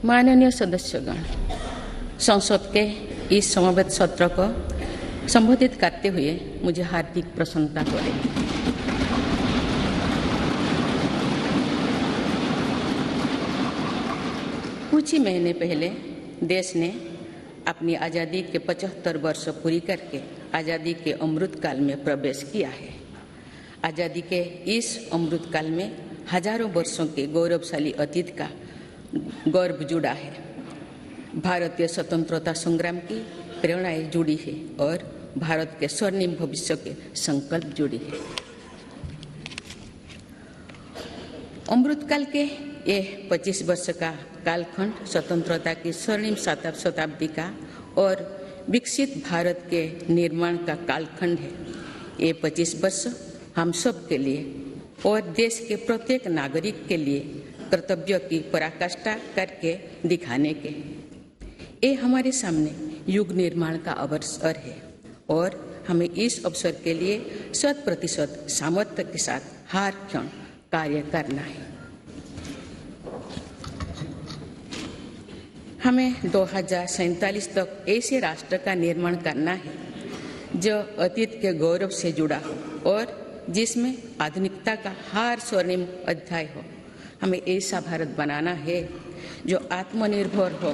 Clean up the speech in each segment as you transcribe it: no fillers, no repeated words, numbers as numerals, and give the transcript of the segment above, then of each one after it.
माननीय सदस्यगण, संसद के इस समवेत सत्र को संबोधित करते हुए मुझे हार्दिक प्रसन्नता हो रही है। कुछ ही महीने पहले देश ने अपनी आज़ादी के 75 वर्ष पूरी करके आज़ादी के अमृत काल में प्रवेश किया है। आज़ादी के इस अमृत काल में हजारों वर्षों के गौरवशाली अतीत का गौरव जुड़ा है। भारतीय स्वतंत्रता संग्राम की प्रेरणाएं जुड़ी है और भारत के स्वर्णिम भविष्य के संकल्प जुड़ी है। अमृतकाल के ये 25 वर्ष का कालखंड स्वतंत्रता की स्वर्णिम शताब्दी का और विकसित भारत के निर्माण का कालखंड है। ये 25 वर्ष हम सब के लिए और देश के प्रत्येक नागरिक के लिए कर्तव्य की पराकाष्ठा करके दिखाने के, ये हमारे सामने युग निर्माण का अवसर है और हमें इस अवसर के लिए 100% सामर्थ्य के साथ हर क्षण कार्य करना है। हमें 2047 तक ऐसे राष्ट्र का निर्माण करना है जो अतीत के गौरव से जुड़ा हो और जिसमें आधुनिकता का हर स्वर्णिम अध्याय हो। हमें ऐसा भारत बनाना है जो आत्मनिर्भर हो,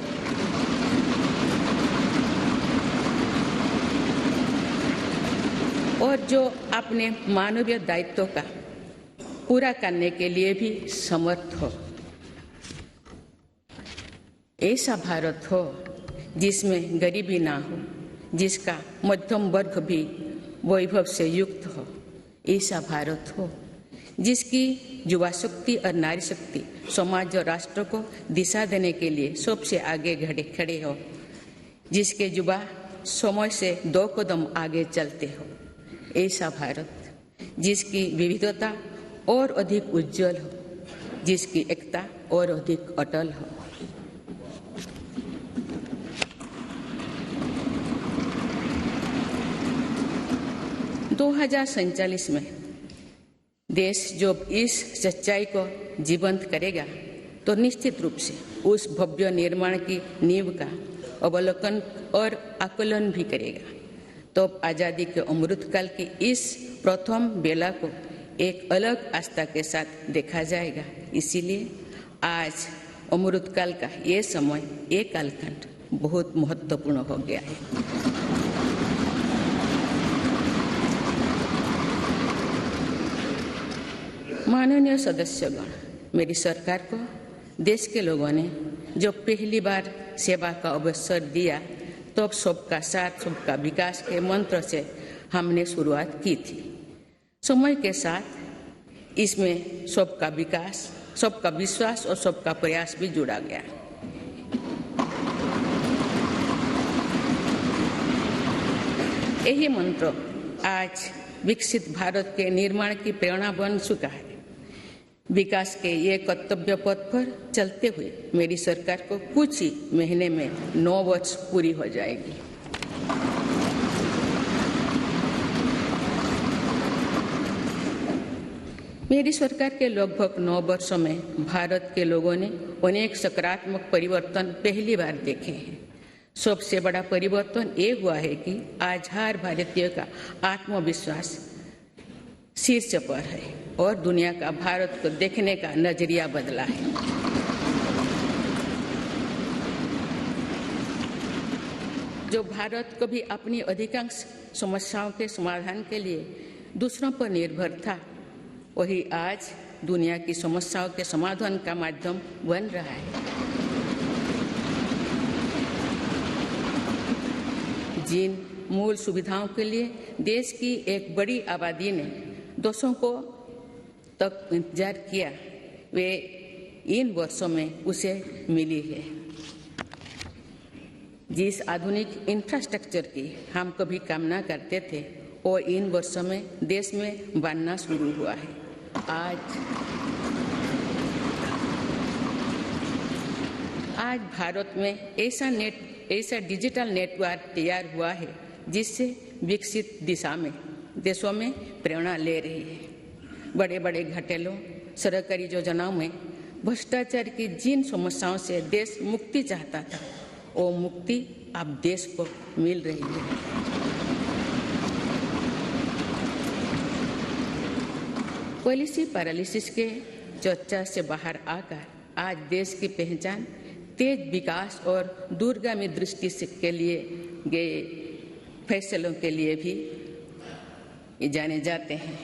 और जो अपने मानवीय दायित्वों का पूरा करने के लिए भी समर्थ हो। ऐसा भारत हो जिसमें गरीबी ना हो, जिसका मध्यम वर्ग भी वैभव से युक्त हो। ऐसा भारत हो जिसकी युवा शक्ति और नारी शक्ति समाज और राष्ट्र को दिशा देने के लिए सबसे आगे खड़े हो, जिसके युवा समय से 2 कदम आगे चलते हो। ऐसा भारत जिसकी विविधता और अधिक उज्जवल हो, जिसकी एकता और अधिक अटल हो। दो 2047 में देश जब इस सच्चाई को जीवंत करेगा तो निश्चित रूप से उस भव्य निर्माण की नींव का अवलोकन और आकलन भी करेगा। तो आज़ादी के अमृतकाल की इस प्रथम बेला को एक अलग आस्था के साथ देखा जाएगा। इसीलिए आज अमृतकाल का ये समय, ये कालखंड बहुत महत्वपूर्ण हो गया है। माननीय सदस्यगण, मेरी सरकार को देश के लोगों ने जो पहली बार सेवा का अवसर दिया तब सबका साथ सबका विकास के मंत्र से हमने शुरुआत की थी। समय के साथ इसमें सबका विकास, सबका विश्वास और सबका प्रयास भी जुड़ा गया। यही मंत्र आज विकसित भारत के निर्माण की प्रेरणा बन चुका है। विकास के ये कर्तव्य पथ पर चलते हुए मेरी सरकार को कुछ ही महीने में 9 वर्ष पूरी हो जाएगी। मेरी सरकार के लगभग 9 वर्षों में भारत के लोगों ने अनेक सकारात्मक परिवर्तन पहली बार देखे हैं। सबसे बड़ा परिवर्तन ये हुआ है कि आज हर भारतीय का आत्मविश्वास शीर्ष पर है और दुनिया का भारत को देखने का नजरिया बदला है। जो भारत कभी अपनी अधिकांश समस्याओं के समाधान के लिए दूसरों पर निर्भर था, वही आज दुनिया की समस्याओं के समाधान का माध्यम बन रहा है। जिन मूल सुविधाओं के लिए देश की एक बड़ी आबादी ने दशकों को तक इंतजार किया, वे इन वर्षों में उसे मिली है। जिस आधुनिक इंफ्रास्ट्रक्चर की हम कभी कामना करते थे, वो इन वर्षों में देश में बनना शुरू हुआ है। आज भारत में ऐसा डिजिटल नेटवर्क तैयार हुआ है जिससे विकसित देशों में प्रेरणा ले रही है। बड़े बड़े घरेलू सरकारी योजनाओं में भ्रष्टाचार की जिन समस्याओं से देश मुक्ति चाहता था, वो मुक्ति अब देश को मिल रही है। पॉलिसी पैरालिसिस के चर्चा से बाहर आकर आज देश की पहचान तेज विकास और दूरगामी दृष्टि के लिए गए फैसलों के लिए भी जाने जाते हैं।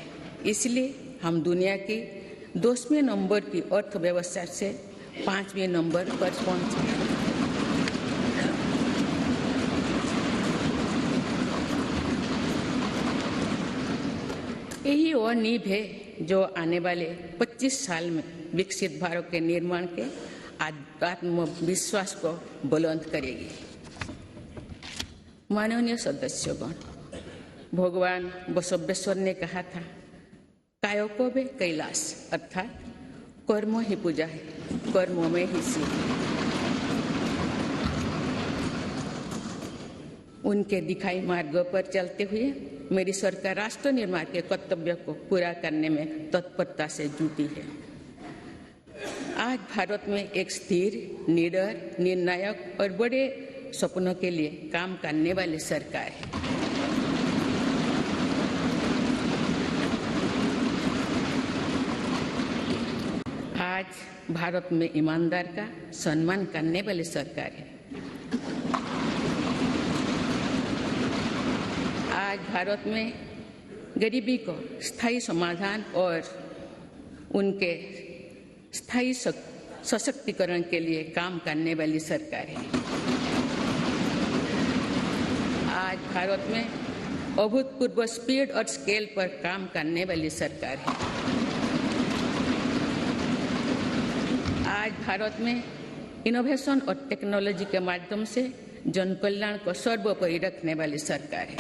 इसलिए हम दुनिया की 10वें नंबर की अर्थव्यवस्था से 5वें नंबर पर पहुंचे। यही वो नींव है जो आने वाले 25 साल में विकसित भारत के निर्माण के आत्मविश्वास को बुलंद करेगी। माननीय सदस्यगण, भगवान बसवेश्वर ने कहा था, कायोकवे कैलाश, अर्थात कर्म ही पूजा है, कर्म में ही सिद्ध। उनके दिखाई मार्ग पर चलते हुए मेरी सरकार राष्ट्र निर्माण के कर्तव्य को पूरा करने में तत्परता से जुटी है। आज भारत में एक स्थिर, निडर, निर्णायक और बड़े सपनों के लिए काम करने वाली सरकार है। आज भारत में ईमानदार का सम्मान करने वाली सरकार है। आज भारत में गरीबी को स्थायी समाधान और उनके स्थायी सशक्तिकरण के लिए काम करने वाली सरकार है। आज भारत में अभूतपूर्व स्पीड और स्केल पर काम करने वाली सरकार है। आज भारत में इनोवेशन और टेक्नोलॉजी के माध्यम से जन कल्याण को सर्वोपरि रखने वाली सरकार है।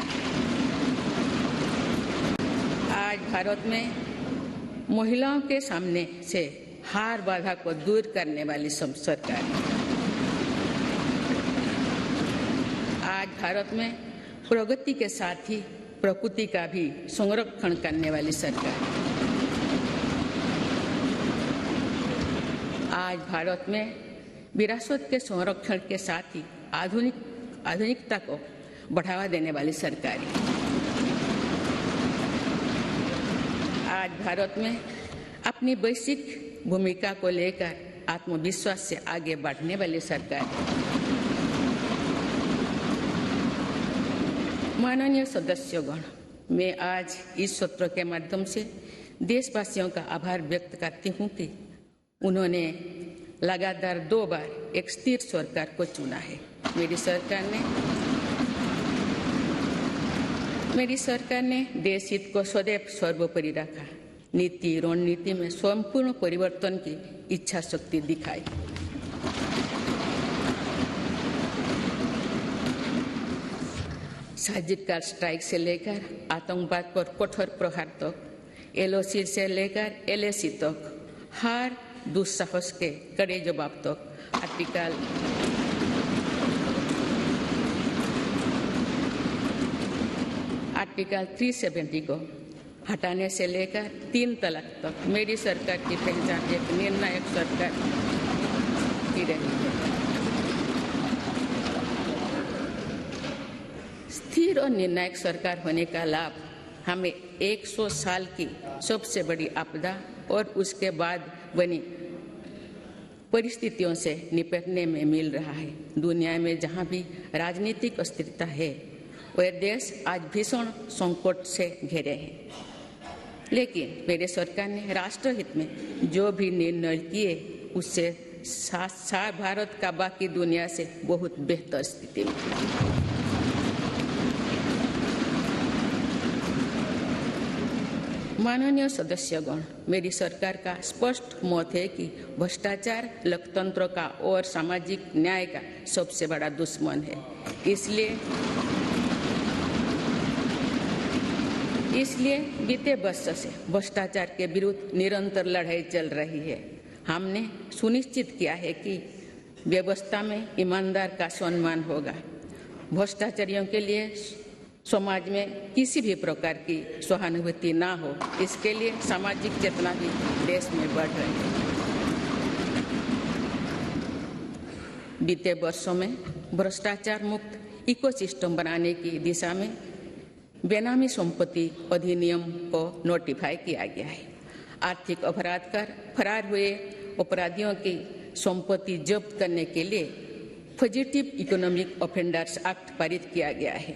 आज भारत में महिलाओं के सामने से हार बाधा को दूर करने वाली सरकार है। आज भारत में प्रगति के साथ ही प्रकृति का भी संरक्षण करने वाली सरकार है। आज भारत में विरासत के संरक्षण के साथ ही आधुनिकता को बढ़ावा देने वाली सरकार है। आज भारत में अपनी वैश्विक भूमिका को लेकर आत्मविश्वास से आगे बढ़ने वाली सरकार है। माननीय सदस्यगण, मैं आज इस सत्र के माध्यम से देशवासियों का आभार व्यक्त करती हूँ कि उन्होंने लगातार 2 बार एक स्थिर सरकार को चुना है। मेरी सरकार ने देश हित को सदैव सर्वोपरि रखा। नीति रणनीति में संपूर्ण परिवर्तन की इच्छा शक्ति दिखाई। सर्जिकल स्ट्राइक से लेकर आतंकवाद पर कठोर प्रहार तक, LOC से लेकर LAC तक, हर दुस्साहस के कड़े जवाब तक आर्टिकल 370 को हटाने से लेकर 3 तलाक तक मेरी सरकार की पहचान एक निर्णायक सरकार की रही है। स्थिर और निर्णायक सरकार होने का लाभ हमें 100 साल की सबसे बड़ी आपदा और उसके बाद बनी परिस्थितियों से निपटने में मिल रहा है। दुनिया में जहां भी राजनीतिक अस्थिरता है, वह देश आज भीषण संकट से घिरे हैं। लेकिन मेरे सरकार ने राष्ट्रहित में जो भी निर्णय किए, उससे साथ भारत का बाकी दुनिया से बहुत बेहतर स्थिति में। माननीय सदस्यगण, मेरी सरकार का स्पष्ट मत है कि भ्रष्टाचार लोकतंत्र का और सामाजिक न्याय का सबसे बड़ा दुश्मन है। इसलिए बीते वर्ष से भ्रष्टाचार के विरुद्ध निरंतर लड़ाई चल रही है। हमने सुनिश्चित किया है कि व्यवस्था में ईमानदार का सम्मान होगा। भ्रष्टाचारियों के लिए समाज में किसी भी प्रकार की सहानुभूति ना हो, इसके लिए सामाजिक चेतना भी देश में बढ़ रही है। बीते वर्षों में भ्रष्टाचार मुक्त इकोसिस्टम बनाने की दिशा में बेनामी संपत्ति अधिनियम को नोटिफाई किया गया है। आर्थिक अपराध कर फरार हुए अपराधियों की संपत्ति जब्त करने के लिए फजिटिव इकोनॉमिक ऑफेंडर्स एक्ट पारित किया गया है।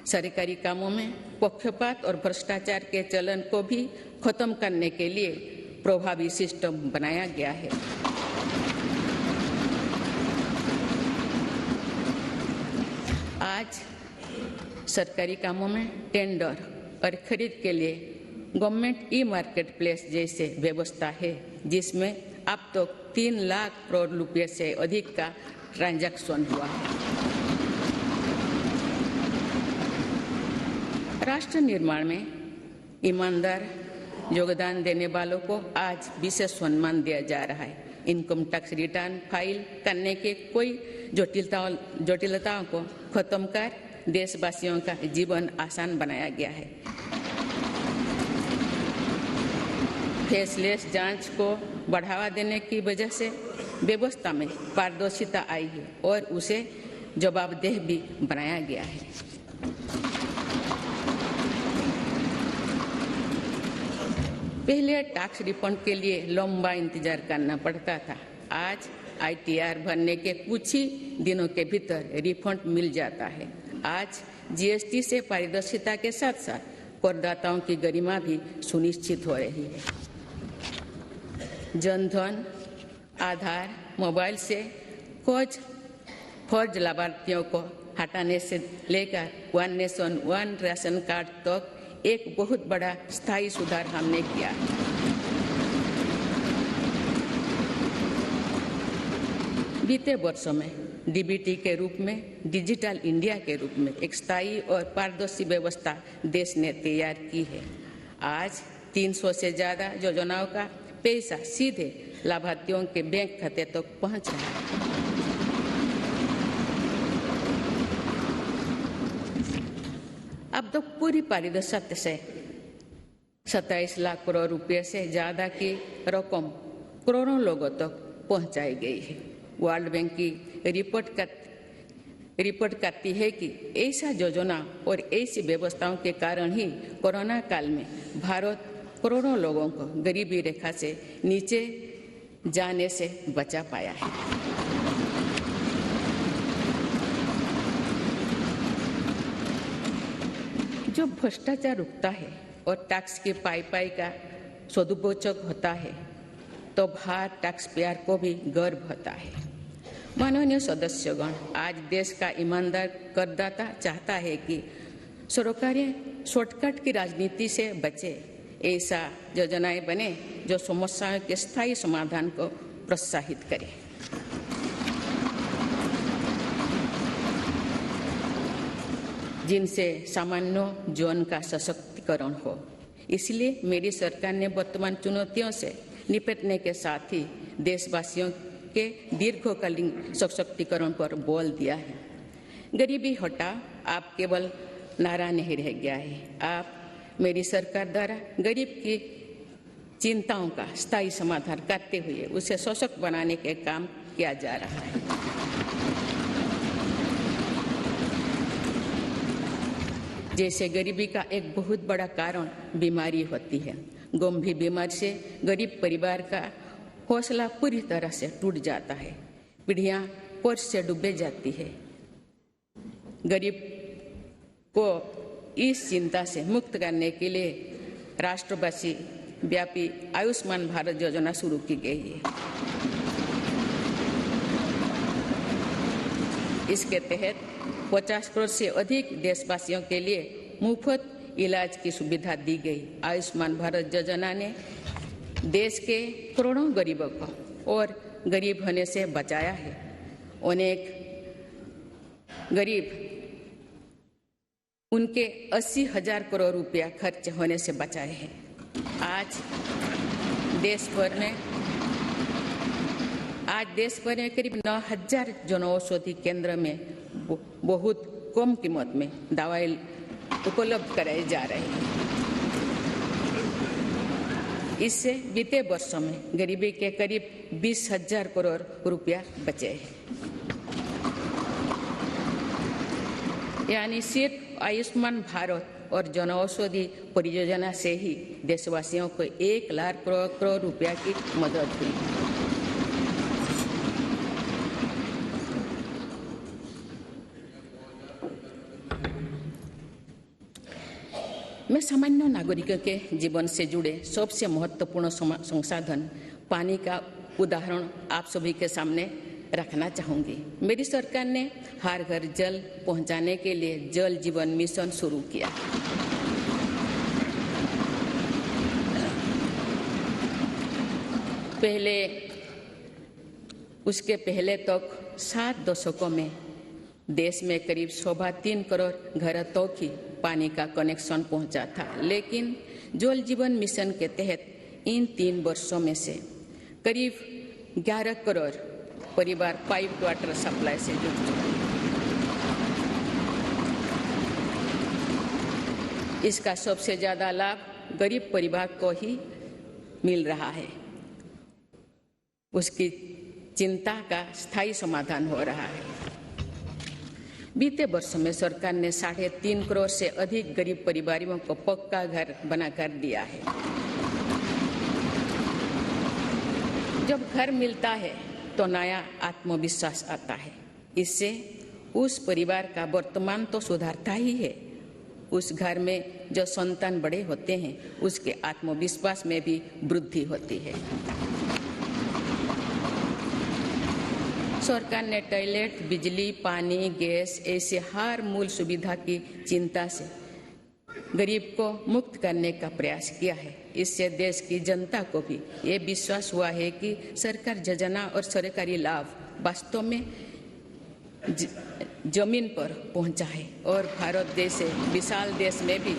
सरकारी कामों में पक्षपात और भ्रष्टाचार के चलन को भी खत्म करने के लिए प्रभावी सिस्टम बनाया गया है। आज सरकारी कामों में टेंडर और खरीद के लिए गवर्नमेंट ई मार्केट प्लेस जैसे व्यवस्था है, जिसमें अब तक 3 लाख करोड़ रुपये से अधिक का ट्रांजैक्शन हुआ है। राष्ट्र निर्माण में ईमानदार योगदान देने वालों को आज विशेष सम्मान दिया जा रहा है। इनकम टैक्स रिटर्न फाइल करने के कोई जटिलताओं को खत्म कर देशवासियों का जीवन आसान बनाया गया है। फेसलेस जांच को बढ़ावा देने की वजह से व्यवस्था में पारदर्शिता आई है और उसे जवाबदेह भी बनाया गया है। पहले टैक्स रिफंड के लिए लंबा इंतजार करना पड़ता था। आज ITR भरने के कुछ ही दिनों के भीतर रिफंड मिल जाता है। आज GST से पारदर्शिता के साथ साथ करदाताओं की गरिमा भी सुनिश्चित हो रही है। जनधन, आधार, मोबाइल से कुछ फर्ज लाभार्थियों को हटाने से लेकर one nation one ration card तक एक बहुत बड़ा स्थायी सुधार हमने किया। बीते वर्षों में DBT के रूप में, डिजिटल इंडिया के रूप में एक स्थायी और पारदर्शी व्यवस्था देश ने तैयार की है। आज 300 से ज्यादा योजनाओं का पैसा सीधे लाभार्थियों के बैंक खाते तक पहुंच रहा है। अब तो पूरी पारदर्शिता से 27 लाख करोड़ रुपए से ज्यादा की रकम करोड़ों लोगों तक पहुंचाई गई है। वर्ल्ड बैंक की रिपोर्ट करती है कि ऐसा योजना और ऐसी व्यवस्थाओं के कारण ही कोरोना काल में भारत करोड़ों लोगों को गरीबी रेखा से नीचे जाने से बचा पाया है। जो भ्रष्टाचार रुकता है और टैक्स की पाई का सदुपयोग होता है तो भारत टैक्स पेयर को भी गर्व होता है। माननीय सदस्यगण, आज देश का ईमानदार करदाता चाहता है कि सरकारें शॉर्टकट की राजनीति से बचे। ऐसा योजनाएं बने जो समस्याओं के स्थायी समाधान को प्रोत्साहित करे। जिनसे सामान्य जीवन का सशक्तिकरण हो। इसलिए मेरी सरकार ने वर्तमान चुनौतियों से निपटने के साथ ही देशवासियों के दीर्घकालीन सशक्तिकरण पर बल दिया है। गरीबी हटाओ आप केवल नारा नहीं रह गया है, आप मेरी सरकार द्वारा गरीब की चिंताओं का स्थायी समाधान करते हुए उसे सशक्त बनाने के काम किया जा रहा है। जैसे गरीबी का एक बहुत बड़ा कारण बीमारी होती है। गंभीर बीमारी से गरीब परिवार का हौसला पूरी तरह से टूट जाता है, पीढ़ियां कर्ज से डूबे जाती है। गरीब को इस चिंता से मुक्त करने के लिए राष्ट्रवासी व्यापी आयुष्मान भारत योजना शुरू की गई है। इसके तहत 50 करोड़ से अधिक देशवासियों के लिए मुफ्त इलाज की सुविधा दी गई। आयुष्मान भारत योजना ने देश के करोड़ों गरीबों को और गरीब होने से बचाया है। अनेक गरीब उनके 80,000 करोड़ रुपया खर्च होने से बचाए हैं। आज देश भर में करीब 9,000 जन औषधि केंद्र में बहुत कम कीमत में दवाई उपलब्ध कराई जा रही है। इससे बीते वर्षों में गरीबी के करीब 20,000 करोड़ रुपया बचे हैं। यानी सिर्फ आयुष्मान भारत और जन औषधि परियोजना से ही देशवासियों को 1 लाख करोड़ रुपया की मदद हुई। मैं सामान्य नागरिकों के जीवन से जुड़े सबसे महत्वपूर्ण संसाधन पानी का उदाहरण आप सभी के सामने रखना चाहूंगी। मेरी सरकार ने हर घर जल पहुंचाने के लिए जल जीवन मिशन शुरू किया। उसके पहले तक 7 दशकों में देश में करीब 3.25 करोड़ घर तक ही पानी का कनेक्शन पहुंचा था, लेकिन जल जीवन मिशन के तहत इन 3 वर्षों में से करीब 11 करोड़ परिवार पाइप वाटर सप्लाई से जुड़ चुके हैं। इसका सबसे ज्यादा लाभ गरीब परिवार को ही मिल रहा है। उसकी चिंता का स्थायी समाधान हो रहा है। बीते वर्षों में सरकार ने 3.5 करोड़ से अधिक गरीब परिवारों को पक्का घर बनाकर दिया है। जब घर मिलता है तो नया आत्मविश्वास आता है। इससे उस परिवार का वर्तमान तो सुधरता ही है, उस घर में जो संतान बड़े होते हैं उसके आत्मविश्वास में भी वृद्धि होती है। सरकार ने टॉयलेट, बिजली, पानी, गैस ऐसे हर मूल सुविधा की चिंता से गरीब को मुक्त करने का प्रयास किया है। इससे देश की जनता को भी ये विश्वास हुआ है कि सरकार योजना और सरकारी लाभ वास्तव में जमीन पर पहुंचा है और भारत जैसे विशाल देश में भी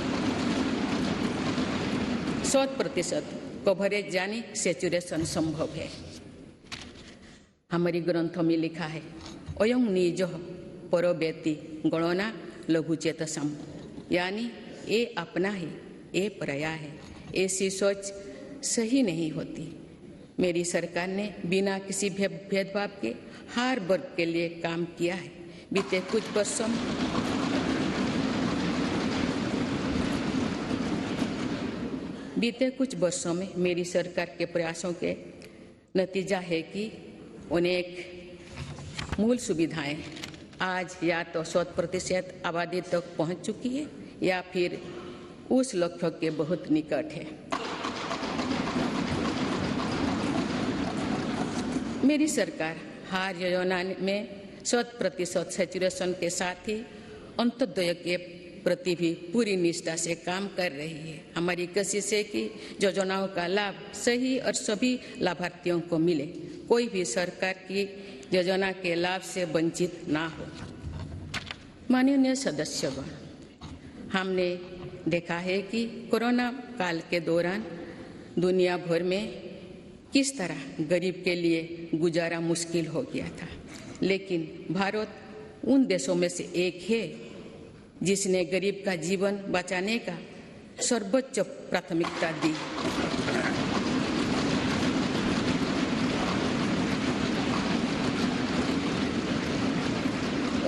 100% कवरेज यानी सैचुरेशन संभव है। हमारी ग्रंथों में लिखा है, अयं निजः परोवेति गणना लघुचेतसम्, यानी ये अपना है, ये पराया है। ऐसी सोच सही नहीं होती। मेरी सरकार ने बिना किसी भेदभाव के हर वर्ग के लिए काम किया है। बीते कुछ वर्षों में मेरी सरकार के प्रयासों के नतीजा है कि अनेक मूल सुविधाएं आज या तो 100% आबादी तक पहुंच चुकी है या फिर उस लक्ष्य के बहुत निकट है। मेरी सरकार हर योजना में 100% सैचुरेशन के साथ ही अंत्योदय के प्रति भी पूरी निष्ठा से काम कर रही है। हमारी कोशिश है कि योजनाओं का लाभ सही और सभी लाभार्थियों को मिले, कोई भी सरकार की योजना के लाभ से वंचित ना हो। माननीय सदस्यगण, हमने देखा है कि कोरोना काल के दौरान दुनिया भर में किस तरह गरीब के लिए गुजारा मुश्किल हो गया था, लेकिन भारत उन देशों में से एक है जिसने गरीब का जीवन बचाने का सर्वोच्च प्राथमिकता दी।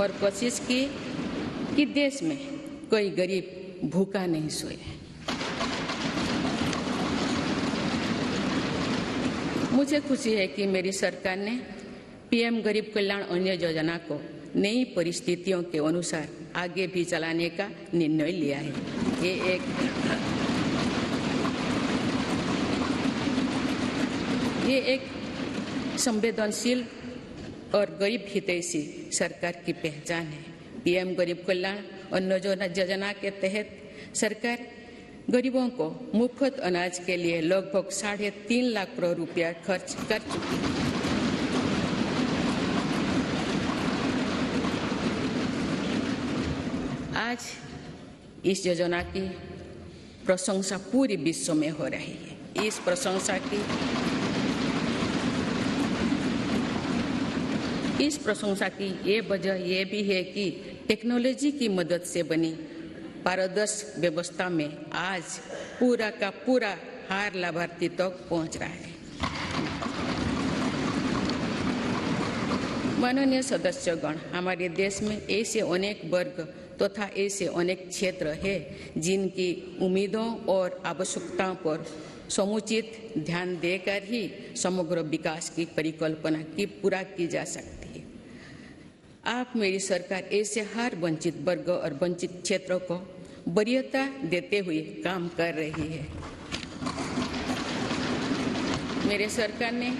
और कोशिश की कि देश में कोई गरीब भूखा नहीं सोए। मुझे खुशी है कि मेरी सरकार ने पीएम गरीब कल्याण अन्न योजना को नई परिस्थितियों के अनुसार आगे भी चलाने का निर्णय लिया है। ये एक संवेदनशील और गरीब हितैषी सरकार की पहचान है। पीएम गरीब कल्याण अन्न योजना के तहत सरकार गरीबों को मुफ्त अनाज के लिए लगभग 3.5 लाख करोड़ रुपया खर्च कर चुकी है। आज इस योजना की प्रशंसा पूरे विश्व में हो रही है। इस प्रशंसा की ये वजह ये भी है कि टेक्नोलॉजी की मदद से बनी पारदर्शी व्यवस्था में आज पूरा का पूरा हर लाभार्थी तक पहुंच रहा है। माननीय सदस्यगण, हमारे देश में ऐसे अनेक वर्ग तथा ऐसे अनेक क्षेत्र हैं जिनकी उम्मीदों और आवश्यकताओं पर समुचित ध्यान देकर ही समग्र विकास की परिकल्पना की पूरा की जा सकती है। आप, मेरी सरकार ऐसे हर वंचित वर्ग और वंचित क्षेत्रों को वरीयता देते हुए काम कर रही है। मेरी सरकार ने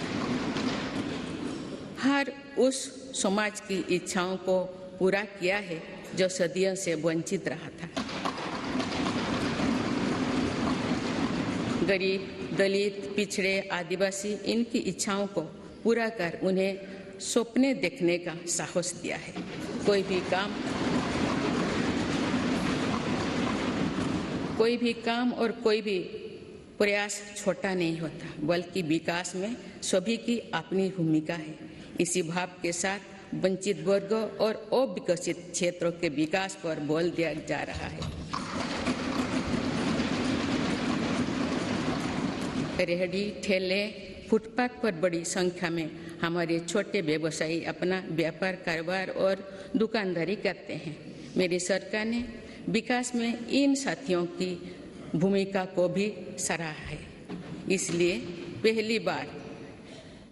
हर उस समाज की इच्छाओं को पूरा किया है जो सदियों से वंचित रहा था। गरीब, दलित, पिछड़े, आदिवासी, इनकी इच्छाओं को पूरा कर उन्हें सपने देखने का साहस दिया है। कोई भी काम और कोई भी प्रयास छोटा नहीं होता, बल्कि विकास में सभी की अपनी भूमिका है। इसी भाव के साथ वंचित वर्गों और अविकसित क्षेत्रों के विकास पर बल दिया जा रहा है। रेहड़ी, ठेले, फुटपाथ पर बड़ी संख्या में हमारे छोटे व्यवसायी अपना व्यापार, कारोबार और दुकानदारी करते हैं। मेरी सरकार ने विकास में इन साथियों की भूमिका को भी सराहा है। इसलिए पहली बार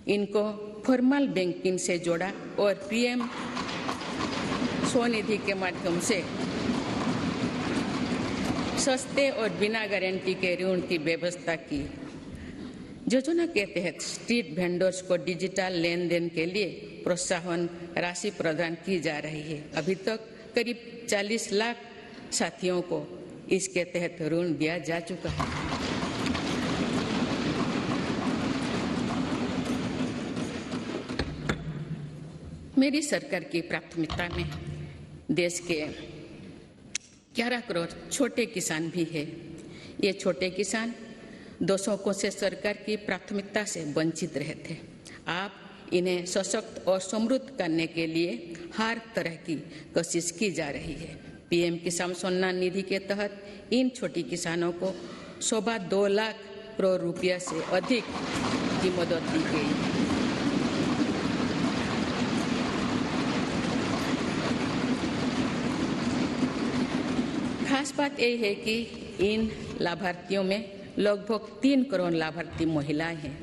इनको फॉर्मल बैंकिंग से जोड़ा और पीएम स्वनिधि के माध्यम से सस्ते और बिना गारंटी के ऋण की व्यवस्था की। योजना के तहत स्ट्रीट वेंडर्स को डिजिटल लेन देन के लिए प्रोत्साहन राशि प्रदान की जा रही है। अभी तक करीब 40 लाख साथियों को इसके तहत ऋण दिया जा चुका है। मेरी सरकार की प्राथमिकता में देश के 11 करोड़ छोटे किसान भी है। ये छोटे किसान दशकों से सरकार की प्राथमिकता से वंचित रहे थे। आप इन्हें सशक्त और समृद्ध करने के लिए हर तरह की कोशिश की जा रही है। पीएम किसान सम्मान निधि के तहत इन छोटे किसानों को 2.25 लाख करोड़ रुपया से अधिक की मदद दी गई। खास बात यह है कि इन लाभार्थियों में लगभग 3 करोड़ लाभार्थी महिलाएं हैं।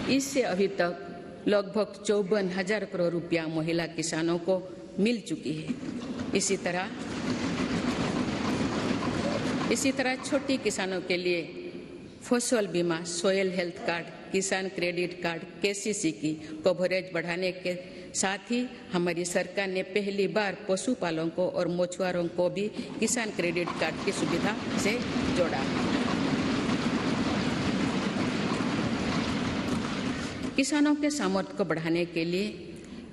इससे अभी तक लगभग 54,000 करोड़ रुपया महिला किसानों को मिल चुकी है। इसी तरह छोटे किसानों के लिए फसल बीमा, सोयल हेल्थ कार्ड, किसान क्रेडिट कार्ड, केसीसी की कवरेज बढ़ाने के साथ ही हमारी सरकार ने पहली बार पशुपालकों और मछुआरों को भी किसान क्रेडिट कार्ड की सुविधा से जोड़ा। किसानों के सामर्थ्य को बढ़ाने के लिए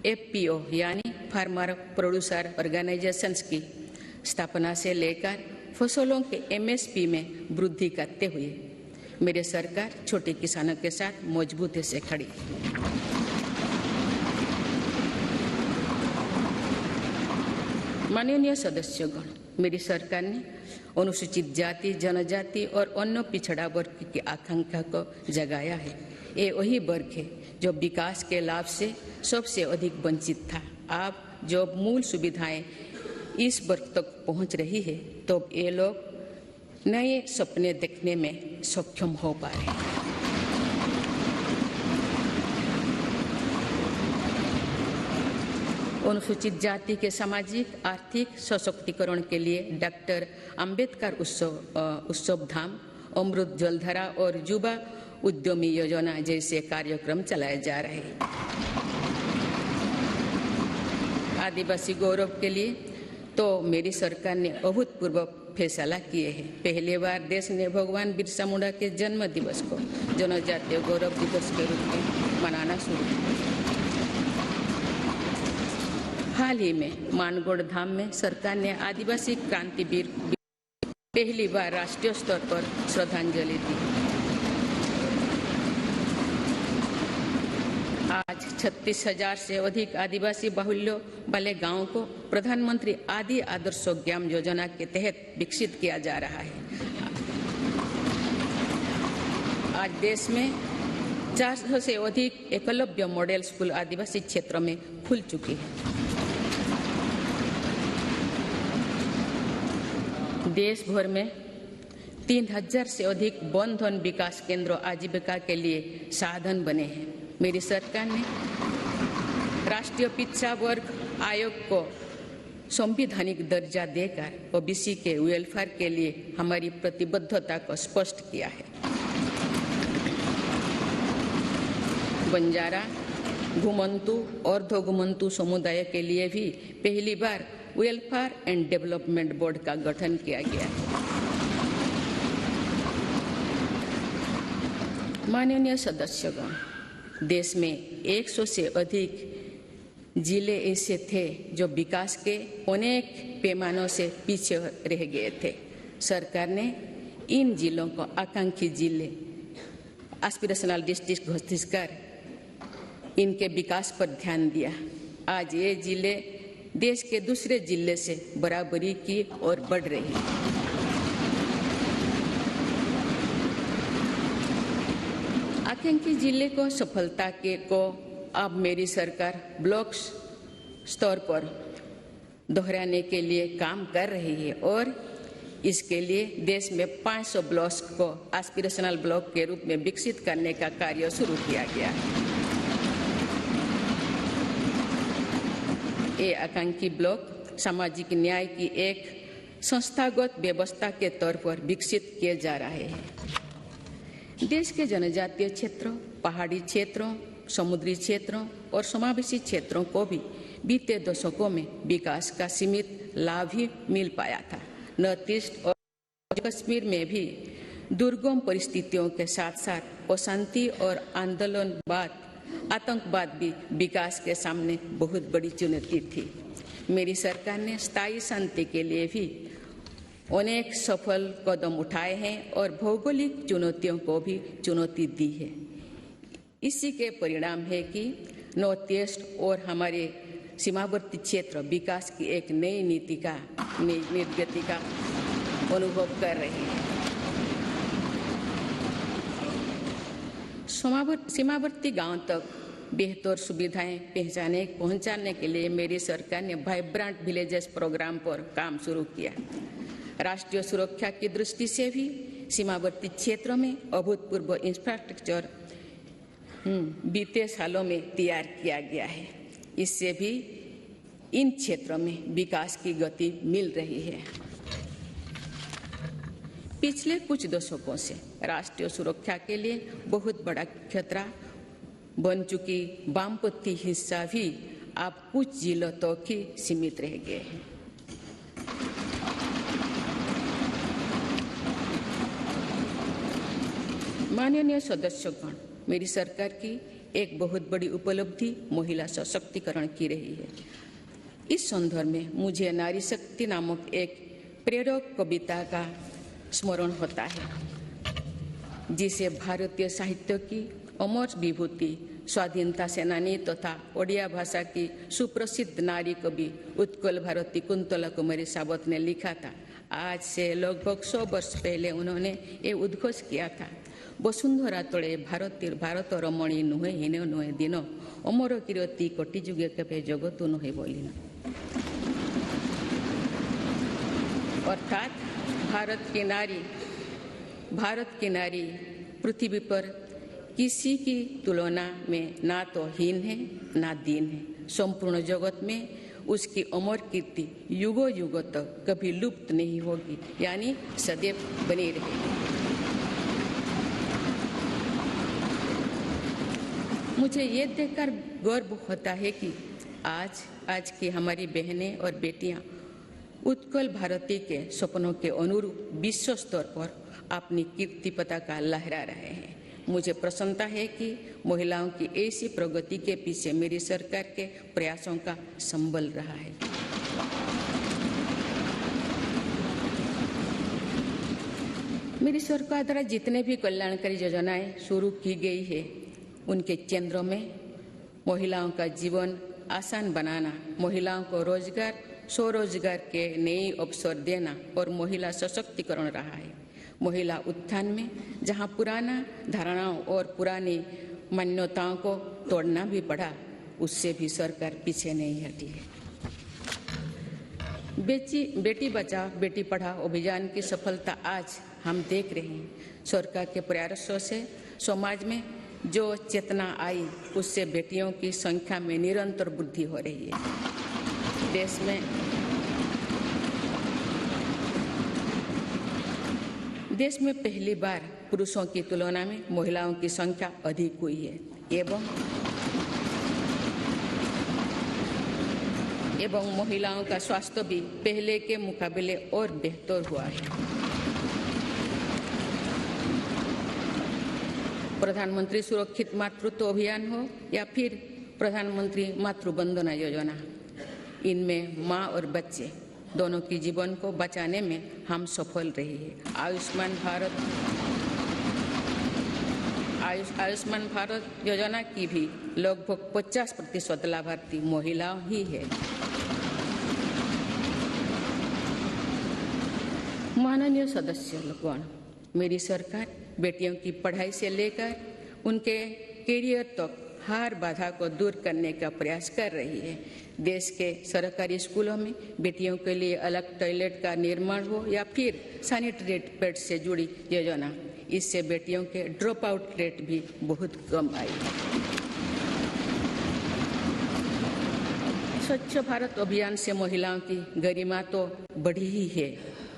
एफपीओ यानी फार्मर प्रोड्यूसर ऑर्गेनाइजेशंस की स्थापना से लेकर फसलों के एमएसपी में वृद्धि करते हुए मेरी सरकार छोटे किसानों के साथ मजबूती से खड़ी। माननीय सदस्यगण, मेरी सरकार ने अनुसूचित जाति, जनजाति और अन्य पिछड़ा वर्ग की आकांक्षा को जगाया है। ये वही वर्ग है जो विकास के लाभ से सबसे अधिक वंचित था। अब जब मूल सुविधाएं इस वर्ग तक पहुंच रही है तो ये लोग नए सपने देखने में सक्षम हो पा रहे हैं। अनुसूचित जाति के सामाजिक आर्थिक सशक्तिकरण के लिए डॉक्टर अंबेडकर उत्सव धाम, अमृत जलधारा और युवा उद्यमी योजना जैसे कार्यक्रम चलाए जा रहे हैं। आदिवासी गौरव के लिए तो मेरी सरकार ने अभूतपूर्व फैसला किए हैं। पहली बार देश ने भगवान बिरसा मुंडा के जन्म दिवस को जनजातीय गौरव दिवस के रूप में मनाना शुरू किया। हाल ही में मानगढ़ धाम में सरकार ने आदिवासी क्रांतिवीर पहली बार राष्ट्रीय स्तर पर श्रद्धांजलि दी। आज 36,000 से अधिक आदिवासी बाहुल्य वाले गांवों को प्रधानमंत्री आदि आदर्श ग्राम योजना के तहत विकसित किया जा रहा है। आज देश में 400 से अधिक एकलव्य मॉडल स्कूल आदिवासी क्षेत्रों में खुल चुकी है। देश भर में 3,000 से अधिक वन धन विकास केंद्र आजीविका के लिए साधन बने हैं। मेरी सरकार ने राष्ट्रीय पिछड़ा वर्ग आयोग को संवैधानिक दर्जा देकर ओबीसी के वेलफेयर के लिए हमारी प्रतिबद्धता को स्पष्ट किया है। बंजारा, घुमंतु और अर्ध-घुमंतु समुदाय के लिए भी पहली बार वेलफेयर एंड डेवलपमेंट बोर्ड का गठन किया गया है। माननीय सदस्यगण, देश में 100 से अधिक जिले ऐसे थे जो विकास के अनेक पैमानों से पीछे रह गए थे। सरकार ने इन जिलों को आकांक्षी जिले एस्पिरेशनल डिस्ट्रिक्ट घोषित कर इनके विकास पर ध्यान दिया। आज ये जिले देश के दूसरे जिले से बराबरी की ओर बढ़ रही है। आकांक्षी जिले को सफलता को अब मेरी सरकार ब्लॉक स्तर पर दोहराने के लिए काम कर रही है और इसके लिए देश में 500 ब्लॉक्स को एस्पिरेशनल ब्लॉक के रूप में विकसित करने का कार्य शुरू किया गया है। ये आकांक्षी ब्लॉक सामाजिक न्याय की एक संस्थागत व्यवस्था के तौर पर विकसित किए जा रहे हैं। देश के जनजातीय क्षेत्रों, पहाड़ी क्षेत्रों, समुद्री क्षेत्रों और समावेशी क्षेत्रों को भी बीते दशकों में विकास का सीमित लाभ ही मिल पाया था। नॉर्थ ईस्ट और कश्मीर में भी दुर्गम परिस्थितियों के साथ साथ अशांति और आतंकवाद भी विकास के सामने बहुत बड़ी चुनौती थी। मेरी सरकार ने स्थायी शांति के लिए भी अनेक सफल कदम उठाए हैं और भौगोलिक चुनौतियों को भी चुनौती दी है। इसी के परिणाम है कि नॉर्थ ईस्ट और हमारे सीमावर्ती क्षेत्र विकास की एक नई नीति का निर्गति का अनुभव कर रहे हैं। सीमावर्ती गांव तक बेहतर सुविधाएं पहुंचाने के लिए मेरी सरकार ने वाइब्रेंट विलेजेस प्रोग्राम पर काम शुरू किया। राष्ट्रीय सुरक्षा की दृष्टि से भी सीमावर्ती क्षेत्रों में अभूतपूर्व इंफ्रास्ट्रक्चर बीते सालों में तैयार किया गया है। इससे भी इन क्षेत्रों में विकास की गति मिल रही है। पिछले कुछ दशकों से राष्ट्रीय सुरक्षा के लिए बहुत बड़ा खतरा बन चुकी वामपंथी हिंसा भी अब कुछ जिलों तक ही सीमित रह गए हैं। माननीय सदस्यगण, मेरी सरकार की एक बहुत बड़ी उपलब्धि महिला सशक्तिकरण की रही है। इस संदर्भ में मुझे नारी शक्ति नामक एक प्रेरक कविता का स्मरण होता है, जिसे भारतीय साहित्य की अमर विभूति स्वाधीनता सेनानी तथा ओडिया भाषा की सुप्रसिद्ध नारी कवि उत्कल भारती कुंतला कुमारी सावत ने लिखा था। आज से लगभग 100 वर्ष पहले उन्होंने ये उद्घोष किया था, वसुंधरा तले भारत रमणी नुहे हीन नुहे दिन अमर कीर्ति कोटि जुगे केबे जगत नुहे बोलिना। अर्थात भारत की नारी पृथ्वी पर किसी की तुलना में ना तो हीन है ना दीन है। संपूर्ण जगत में उसकी अमर कीर्ति युगों युगों तक कभी लुप्त नहीं होगी, यानी सदैव बनी रहेगी। मुझे ये देखकर गर्व होता है कि आज की हमारी बहनें और बेटियां उत्कल भारती के सपनों के अनुरूप विश्व स्तर पर अपनी कीर्ति पताका लहरा रहे हैं। मुझे प्रसन्नता है कि महिलाओं की ऐसी प्रगति के पीछे मेरी सरकार के प्रयासों का संबल रहा है। मेरी सरकार द्वारा जितने भी कल्याणकारी योजनाएं शुरू की गई है, उनके केंद्रों में महिलाओं का जीवन आसान बनाना, महिलाओं को रोजगार, स्वरोजगार के नए अवसर देना और महिला सशक्तिकरण रहा है। महिला उत्थान में जहां पुराना धारणाओं और पुरानी मान्यताओं को तोड़ना भी पड़ा, उससे भी सरकार पीछे नहीं हटी है। बेटी बचाओ बेटी पढ़ाओ अभियान की सफलता आज हम देख रहे हैं। सरकार के प्रयासों से समाज में जो चेतना आई, उससे बेटियों की संख्या में निरंतर वृद्धि हो रही है। देश में पहली बार पुरुषों की तुलना में महिलाओं की संख्या अधिक हुई है एवं महिलाओं का स्वास्थ्य भी पहले के मुकाबले और बेहतर हुआ है। प्रधानमंत्री सुरक्षित मातृत्व अभियान हो या फिर प्रधानमंत्री मातृ वंदना योजना, इनमें माँ और बच्चे दोनों की जीवन को बचाने में हम सफल रहे हैं। आयुष्मान भारत योजना की भी लगभग 50% लाभार्थी महिलाओं ही है। माननीय सदस्य लोगों, मेरी सरकार बेटियों की पढ़ाई से लेकर उनके करियर तक हर बाधा को दूर करने का प्रयास कर रही है। देश के सरकारी स्कूलों में बेटियों के लिए अलग टॉयलेट का निर्माण हो या फिर सैनिटरी पैड से जुड़ी योजना, इससे बेटियों के ड्रॉप आउट रेट भी बहुत कम आई है। स्वच्छ भारत अभियान से महिलाओं की गरिमा तो बढ़ी ही है,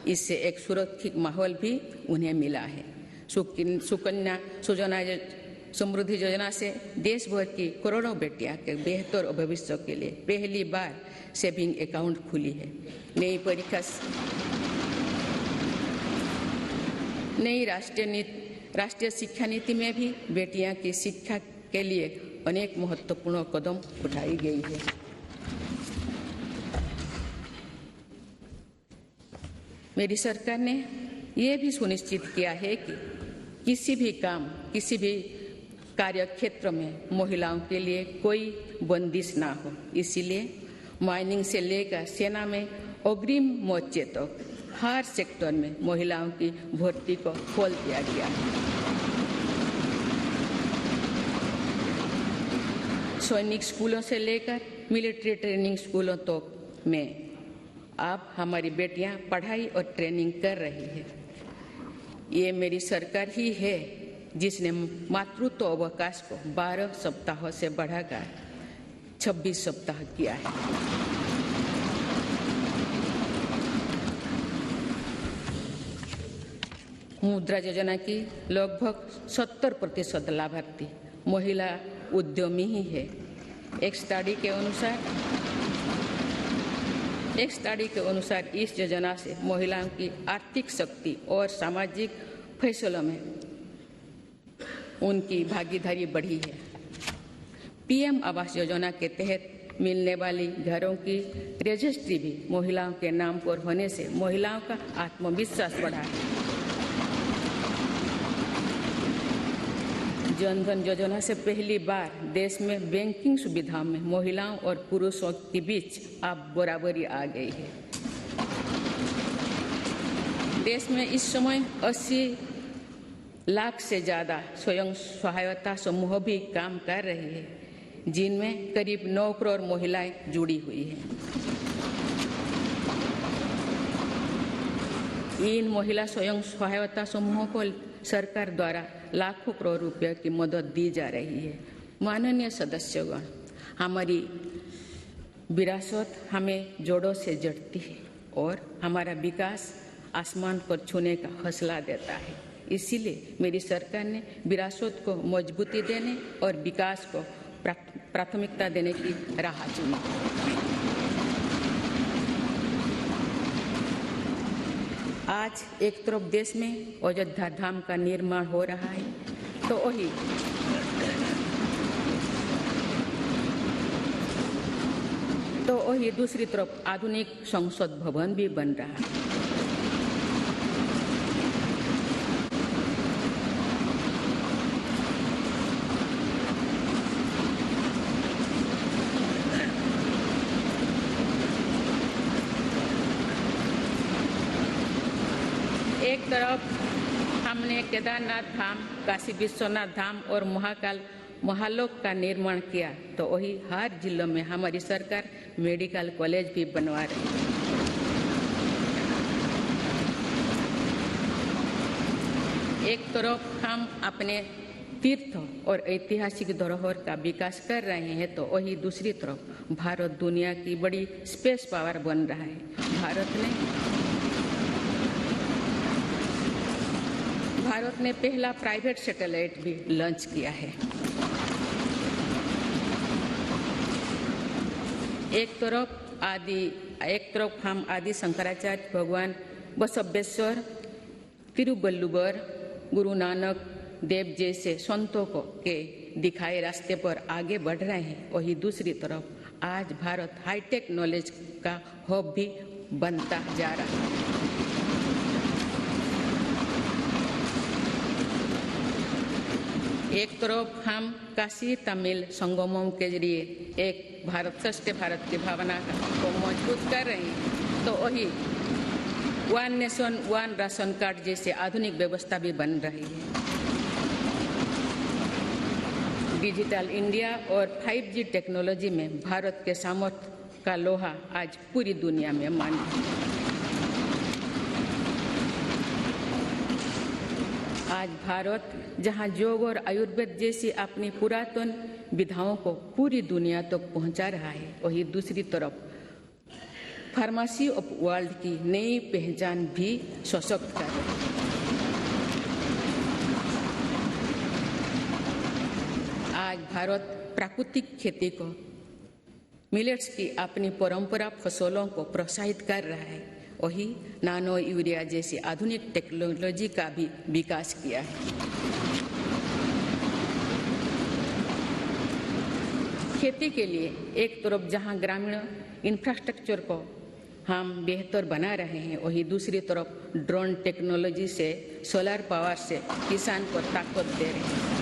इससे एक सुरक्षित माहौल भी उन्हें मिला है। सुकन्या सुजना समृद्धि योजना से देश भर की करोड़ों बेटियां के बेहतर भविष्य के लिए पहली बार सेविंग अकाउंट खुली है। नई राष्ट्रीय शिक्षा नीति में भी बेटियां की शिक्षा के लिए अनेक महत्वपूर्ण कदम उठाई गई है। मेरी सरकार ने यह भी सुनिश्चित किया है कि किसी भी कार्य क्षेत्र में महिलाओं के लिए कोई बंदिश ना हो। इसीलिए माइनिंग से लेकर सेना में अग्रिम मोर्चे तक हर सेक्टर में महिलाओं की भर्ती को खोल दिया गया है। सैनिक स्कूलों से लेकर मिलिट्री ट्रेनिंग स्कूलों तक में अब हमारी बेटियां पढ़ाई और ट्रेनिंग कर रही है। ये मेरी सरकार ही है जिसने मातृत्व अवकाश को 12 सप्ताह से बढ़ाकर 26 सप्ताह किया है। मुद्रा योजना की लगभग 70% लाभार्थी महिला उद्यमी ही है। एक स्टडी के अनुसार इस योजना से महिलाओं की आर्थिक शक्ति और सामाजिक फैसलों में उनकी भागीदारी बढ़ी है। पीएम आवास योजना के तहत मिलने वाली घरों की रजिस्ट्री भी महिलाओं के नाम पर होने से महिलाओं का आत्मविश्वास बढ़ा है। जन धन योजना से पहली बार देश में बैंकिंग सुविधाओं में महिलाओं और पुरुषों के बीच अब बराबरी आ गई है। देश में इस समय 80 लाख से ज्यादा स्वयं सहायता समूह भी काम कर रहे हैं, जिनमें करीब 9 करोड़ महिलाएं जुड़ी हुई हैं। इन महिला स्वयं सहायता समूहों को सरकार द्वारा लाखों करोड़ रुपए की मदद दी जा रही है। माननीय सदस्यगण, हमारी विरासत हमें जोड़ों से जड़ती है और हमारा विकास आसमान पर छूने का हौसला देता है। इसीलिए मेरी सरकार ने विरासत को मजबूती देने और विकास को प्राथमिकता देने की राह चुनी। आज एक तरफ देश में अयोध्या धाम का निर्माण हो रहा है, तो वही दूसरी तरफ आधुनिक संसद भवन भी बन रहा है। तरफ हमने केदारनाथ धाम, काशी विश्वनाथ धाम और महाकाल महालोक का निर्माण किया, तो वही हर जिलों में हमारी सरकार मेडिकल कॉलेज भी बनवा रही है। एक तरफ हम अपने तीर्थ और ऐतिहासिक धरोहर का विकास कर रहे हैं, तो वही दूसरी तरफ भारत दुनिया की बड़ी स्पेस पावर बन रहा है। भारत ने पहला प्राइवेट सैटेलाइट भी लॉन्च किया है। एक तरफ हम आदि शंकराचार्य भगवान बसवेश्वर, तिरुवल्लुवर, गुरु नानक देव जैसे संतों को के दिखाए रास्ते पर आगे बढ़ रहे हैं, वही दूसरी तरफ आज भारत हाईटेक नॉलेज का हब भी बनता जा रहा है। एक तरफ हम काशी तमिल संगमम के जरिए एक भारत श्रेष्ठ भारत की भावना को मजबूत कर रहे हैं, तो वही one nation one ration card जैसे आधुनिक व्यवस्था भी बन रही है। डिजिटल इंडिया और 5G टेक्नोलॉजी में भारत के सामर्थ्य का लोहा आज पूरी दुनिया में मान्य है। आज भारत जहां योग और आयुर्वेद जैसी अपनी पुरातन विधाओं को पूरी दुनिया तक पहुंचा रहा है, वही दूसरी तरफ फार्मेसी ऑफ वर्ल्ड की नई पहचान भी सशक्त कर रही है। आज भारत प्राकृतिक खेती को, मिलेट्स की अपनी परंपरा फसलों को प्रोत्साहित कर रहा है, वही नानो यूरिया जैसी आधुनिक टेक्नोलॉजी का भी विकास किया है। खेती के लिए एक तरफ जहां ग्रामीण इंफ्रास्ट्रक्चर को हम बेहतर बना रहे हैं, वही दूसरी तरफ ड्रोन टेक्नोलॉजी से, सोलर पावर से किसान को ताकत दे रहे हैं।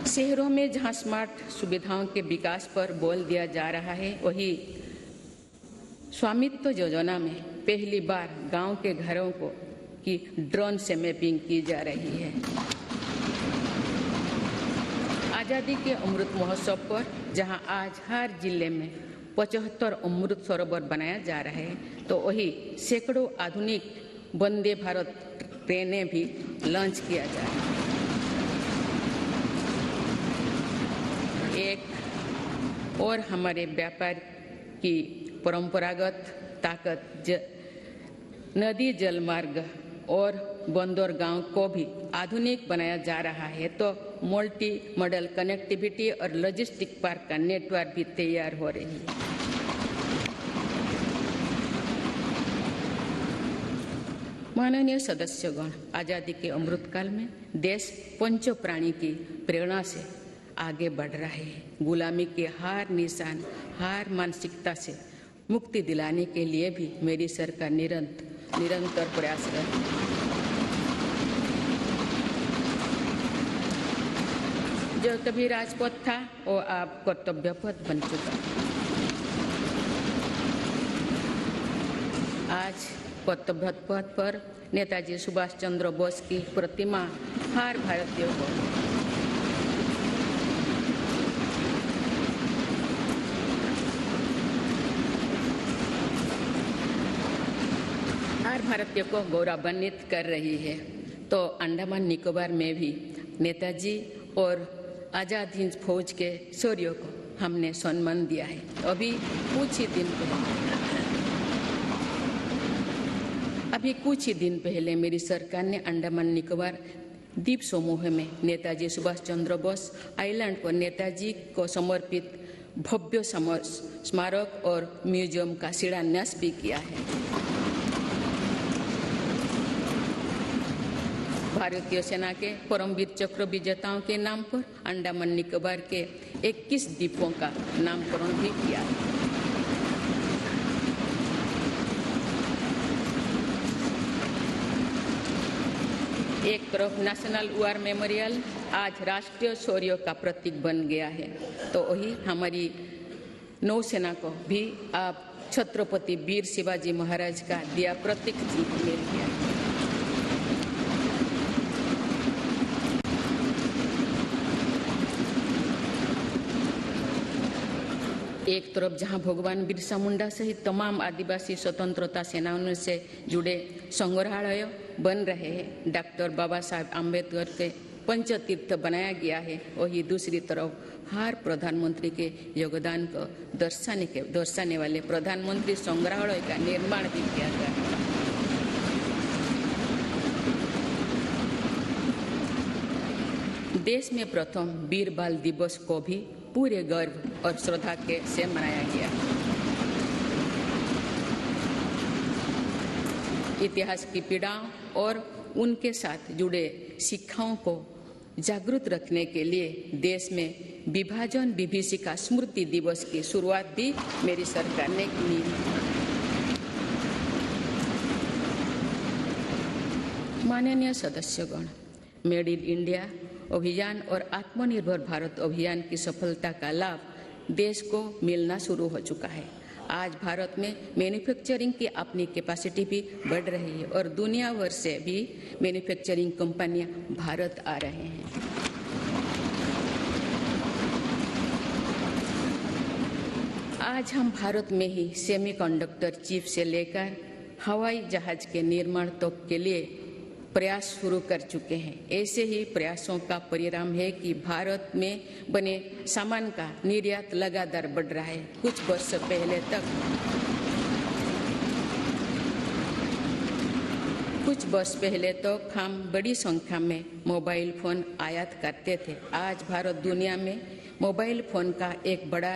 शहरों में जहां स्मार्ट सुविधाओं के विकास पर बल दिया जा रहा है, वही स्वामित्व योजना में पहली बार गांव के घरों को की ड्रोन से मैपिंग की जा रही है। आजादी के अमृत महोत्सव पर जहां आज हर जिले में 75 अमृत सरोवर बनाया जा रहा है, तो वही सैकड़ों आधुनिक वंदे भारत ट्रेनें भी लॉन्च किया जा रहा है। एक और हमारे व्यापार की परंपरागत ताकत नदी जल मार्ग और बंदरगांव को भी आधुनिक बनाया जा रहा है, तो मल्टी मॉडल कनेक्टिविटी और लॉजिस्टिक पार्क का नेटवर्क भी तैयार हो रही है। माननीय सदस्यगण, आजादी के अमृतकाल में देश पंच प्राणी की प्रेरणा से आगे बढ़ रहा है। गुलामी के हर निशान, हर मानसिकता से मुक्ति दिलाने के लिए भी मेरी सरकार निरंतर प्रयासरत है। जो कभी राजपथ था वो अब कर्तव्य पथ बन चुका है। आज कर्तव्य पथ पर नेताजी सुभाष चंद्र बोस की प्रतिमा हर भारतीय को गौरवान्वित कर रही है। तो अंडमान निकोबार में भी नेताजी और आजाद हिंद फौज के शौर्यों को हमने सम्मान दिया है। अभी कुछ ही दिन पहले मेरी सरकार ने अंडमान निकोबार द्वीप समूह में नेताजी सुभाष चंद्र बोस आइलैंड पर नेताजी को समर्पित भव्य स्मारक और म्यूजियम का शिलान्यास भी किया है। भारतीय सेना के परमवीर चक्र विजेताओं के नाम पर अंडमान निकोबार के 21 द्वीपों का नामकरण भी किया है। एक तरफ नेशनल वॉर मेमोरियल आज राष्ट्रीय शौर्य का प्रतीक बन गया है, तो वही हमारी नौसेना को भी आप छत्रपति वीर शिवाजी महाराज का दिया प्रतीक मिल गया। एक तरफ जहां भगवान बिरसा मुंडा सहित तमाम आदिवासी स्वतंत्रता सेनानियों से जुड़े संग्रहालय बन रहे हैं, डॉक्टर बाबा साहब आम्बेडकर के पंचतीर्थ बनाया गया है, वही दूसरी तरफ हर प्रधानमंत्री के योगदान को दर्शाने वाले प्रधानमंत्री संग्रहालय का निर्माण भी किया गया है। देश में प्रथम वीर बाल दिवस को भी पूरे गर्व और श्रद्धा के से मनाया गया। इतिहास की पीड़ाओं और उनके साथ जुड़े शिक्षाओं को जागरूक रखने के लिए देश में विभाजन विभीषिका स्मृति दिवस की शुरुआत भी मेरी सरकार ने की। माननीय सदस्यगण, मेड इन इंडिया अभियान और आत्मनिर्भर भारत अभियान की सफलता का लाभ देश को मिलना शुरू हो चुका है। आज भारत में मैन्युफैक्चरिंग की अपनी कैपेसिटी भी बढ़ रही है और दुनिया भर से भी मैन्युफैक्चरिंग कंपनियां भारत आ रहे हैं। आज हम भारत में ही सेमीकंडक्टर चिप से लेकर हवाई जहाज के निर्माण तक के लिए प्रयास शुरू कर चुके हैं। ऐसे ही प्रयासों का परिणाम है कि भारत में बने सामान का निर्यात लगातार बढ़ रहा है। कुछ वर्ष पहले तो हम बड़ी संख्या में मोबाइल फोन आयात करते थे। आज भारत दुनिया में मोबाइल फोन का एक बड़ा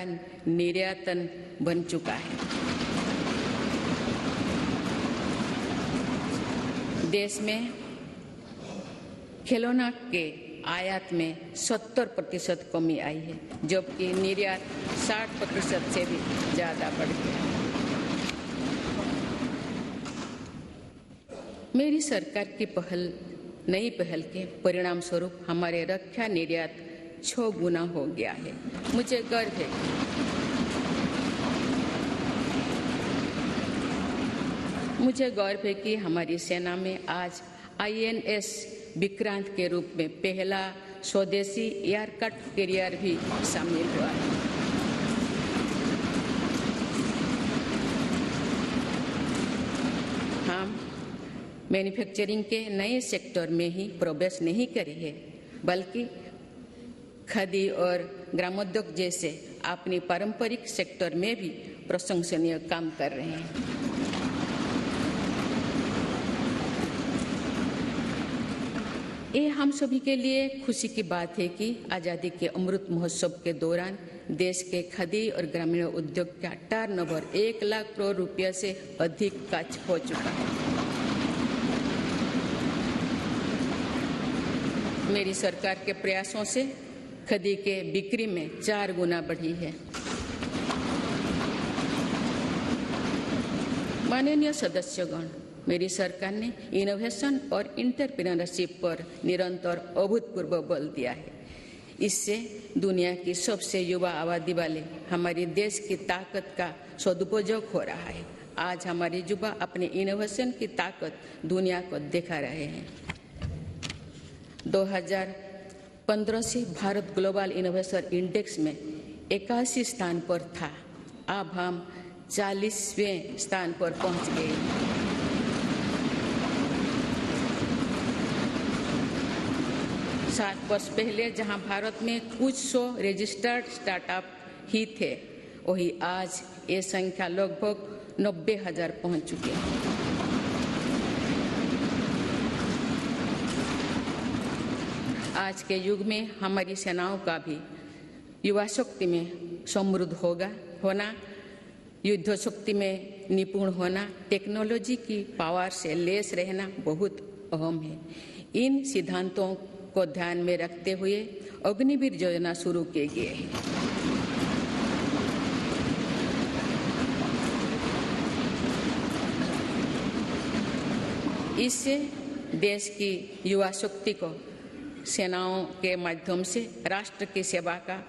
निर्यातन बन चुका है। देश में खिलौना के आयात में 70% कमी आई है, जबकि निर्यात 60% से भी ज्यादा बढ़ गया। मेरी सरकार की नई पहल के परिणाम स्वरूप हमारे रक्षा निर्यात 6 गुना हो गया है। मुझे गर्व है कि हमारी सेना में आज INS विक्रांत के रूप में पहला स्वदेशी एयरक्राफ्ट कैरियर भी शामिल हुआ है। हम मैन्युफैक्चरिंग के नए सेक्टर में ही प्रवेश नहीं करे हैं, बल्कि खादी और ग्रामोद्योग जैसे अपनी पारंपरिक सेक्टर में भी प्रशंसनीय काम कर रहे हैं। ये हम सभी के लिए खुशी की बात है कि आजादी के अमृत महोत्सव के दौरान देश के खादी और ग्रामीण उद्योग का टर्नओवर 1 लाख करोड़ रुपये से अधिक का हो चुका है। मेरी सरकार के प्रयासों से खादी के बिक्री में 4 गुना बढ़ी है। माननीय सदस्यगण, मेरी सरकार ने इनोवेशन और एंटरप्रेन्योरशिप पर निरंतर अभूतपूर्व बल दिया है। इससे दुनिया की सबसे युवा आबादी वाले हमारे देश की ताकत का सदुपयोग हो रहा है। आज हमारे युवा अपने इनोवेशन की ताकत दुनिया को दिखा रहे हैं। 2015 से भारत ग्लोबल इनोवेशन इंडेक्स में 81 स्थान पर था। अब हम 40वें स्थान पर पहुंच गए। सात वर्ष पहले जहां भारत में कुछ 100 रजिस्टर्ड स्टार्टअप ही थे, वही आज ये संख्या लगभग 90,000 पहुंच चुकी है। आज के युग में हमारी सेनाओं का भी युवा शक्ति में समृद्ध होना, युद्ध शक्ति में निपुण होना, टेक्नोलॉजी की पावर से लेस रहना बहुत अहम है। इन सिद्धांतों को ध्यान में रखते हुए अग्निवीर योजना शुरू की गई है। इससे देश की युवा शक्ति को सेनाओं के माध्यम से राष्ट्र की सेवा का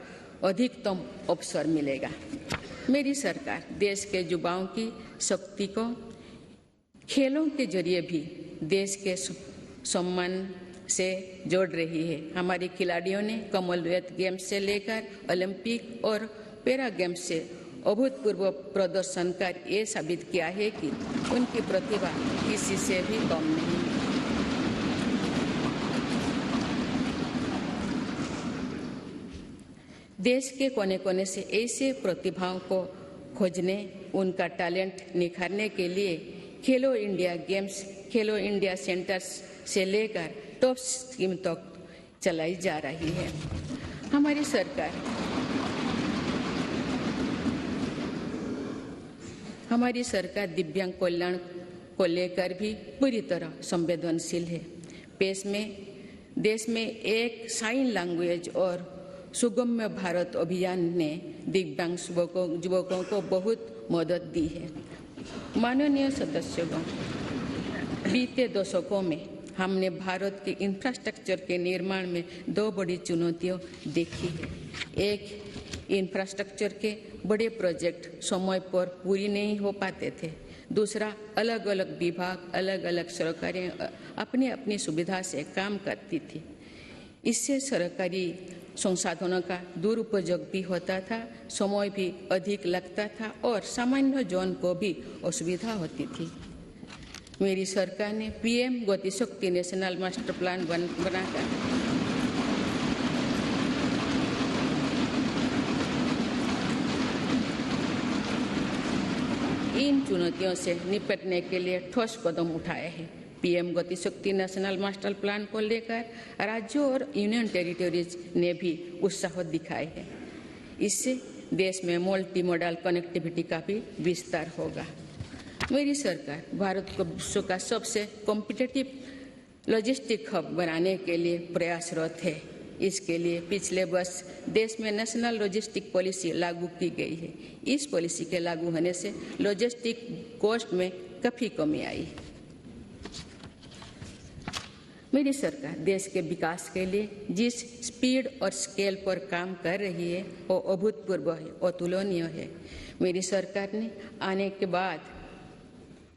अधिकतम अवसर मिलेगा। मेरी सरकार देश के युवाओं की शक्ति को खेलों के जरिए भी देश के सम्मान से जोड़ रही है। हमारे खिलाड़ियों ने कॉमनवेल्थ गेम्स से लेकर ओलंपिक और पैरा गेम्स से अभूतपूर्व प्रदर्शन कर ये साबित किया है कि उनकी प्रतिभा किसी से भी कम नहीं। देश के कोने कोने से ऐसे प्रतिभाओं को खोजने, उनका टैलेंट निखारने के लिए खेलो इंडिया गेम्स, खेलो इंडिया सेंटर्स से लेकर टॉप स्कीम तक चलाई जा रही है। हमारी सरकार दिव्यांग कल्याण को लेकर भी पूरी तरह संवेदनशील है। देश में एक साइन लैंग्वेज और सुगम्य भारत अभियान ने दिव्यांग युवकों को बहुत मदद दी है। माननीय सदस्यगण, बीते दशकों में हमने भारत के इंफ्रास्ट्रक्चर के निर्माण में दो बड़ी चुनौतियां देखी है। एक, इंफ्रास्ट्रक्चर के बड़े प्रोजेक्ट समय पर पूरी नहीं हो पाते थे। दूसरा, अलग अलग विभाग, अलग अलग सरकारें अपनी अपनी सुविधा से काम करती थी। इससे सरकारी संसाधनों का दुरुपयोग भी होता था, समय भी अधिक लगता था और सामान्य जन को भी असुविधा होती थी। मेरी सरकार ने पीएम गति शक्ति नेशनल मास्टर प्लान बनाकर इन चुनौतियों से निपटने के लिए ठोस कदम उठाए हैं। पीएम गति शक्ति नेशनल मास्टर प्लान को लेकर राज्यों और यूनियन टेरिटोरीज ने भी उत्साह दिखाए है। इससे देश में मल्टी मॉडल कनेक्टिविटी का भी विस्तार होगा। मेरी सरकार भारत को विश्व का सबसे कॉम्पिटिटिव लॉजिस्टिक हब बनाने के लिए प्रयासरत है। इसके लिए पिछले वर्ष देश में नेशनल लॉजिस्टिक पॉलिसी लागू की गई है। इस पॉलिसी के लागू होने से लॉजिस्टिक कॉस्ट में काफी कमी आई। मेरी सरकार देश के विकास के लिए जिस स्पीड और स्केल पर काम कर रही है वो अभूतपूर्व है, अतुलनीय है। मेरी सरकार ने आने के बाद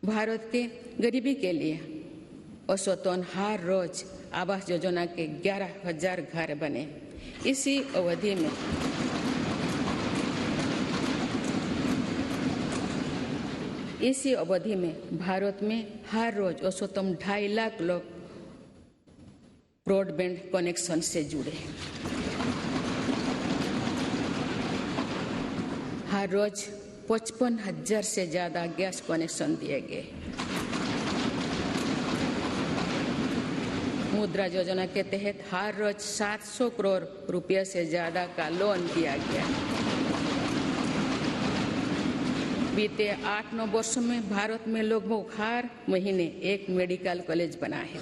भारत के गरीबी के लिए औसतन हर रोज आवास योजना के 11,000 घर बने। इसी अवधि में भारत में हर रोज औसतन 2.5 लाख लोग ब्रॉडबैंड कनेक्शन से जुड़े। हर रोज 55,000 से ज्यादा गैस कनेक्शन दिए गए। मुद्रा योजना के तहत हर रोज 700 करोड़ रुपए से ज्यादा का लोन दिया गया। बीते 8-9 वर्षों में भारत में लगभग हर महीने एक मेडिकल कॉलेज बना है।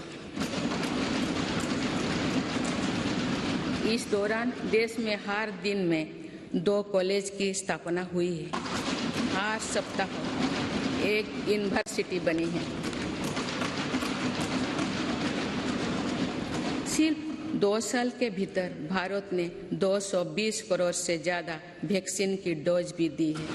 इस दौरान देश में हर दिन में 2 कॉलेज की स्थापना हुई है। हर सप्ताह एक यूनिवर्सिटी बनी है। सिर्फ 2 साल के भीतर भारत ने 220 करोड़ से ज्यादा वैक्सीन की डोज भी दी है।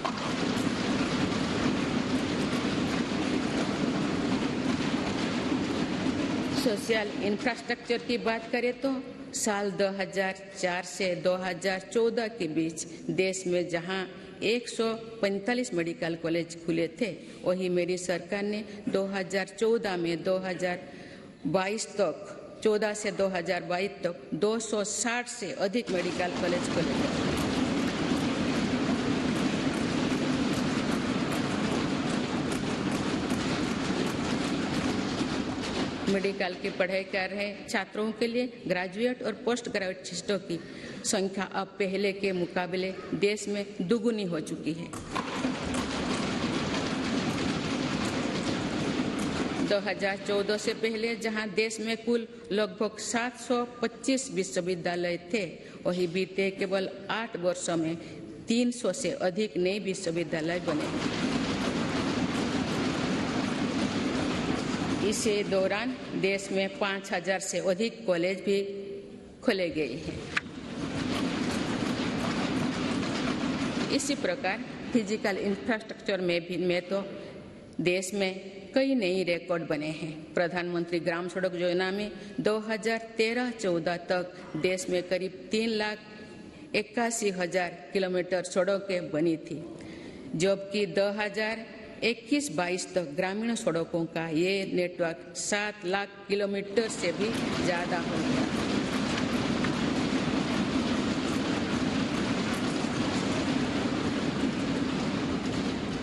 सोशल इंफ्रास्ट्रक्चर की बात करें तो साल 2004 से 2014 के बीच देश में जहां 145 मेडिकल कॉलेज खुले थे, वहीं मेरी सरकार ने 2014 में 14 से 2022 तक 260 से अधिक मेडिकल कॉलेज खोले थे। मेडिकल की पढ़ाई कर रहे छात्रों के लिए ग्रेजुएट और पोस्ट ग्रेजुएटों की संख्या अब पहले के मुकाबले देश में दुगुनी हो चुकी है। 2014 से पहले जहां देश में कुल लगभग 725 विश्वविद्यालय थे, वहीं बीते केवल 8 वर्षों में 300 से अधिक नए विश्वविद्यालय बने। इसी दौरान देश में 5,000 से अधिक कॉलेज भी खोले गए हैं। इसी प्रकार फिजिकल इंफ्रास्ट्रक्चर में तो देश में कई नई रिकॉर्ड बने हैं। प्रधानमंत्री ग्राम सड़क योजना में 2013-14 तक देश में करीब 3,81,000 किलोमीटर सड़कें बनी थी, जबकि 2021-22 तक ग्रामीण सड़कों का ये नेटवर्क 7 लाख किलोमीटर से भी ज्यादा हो गया।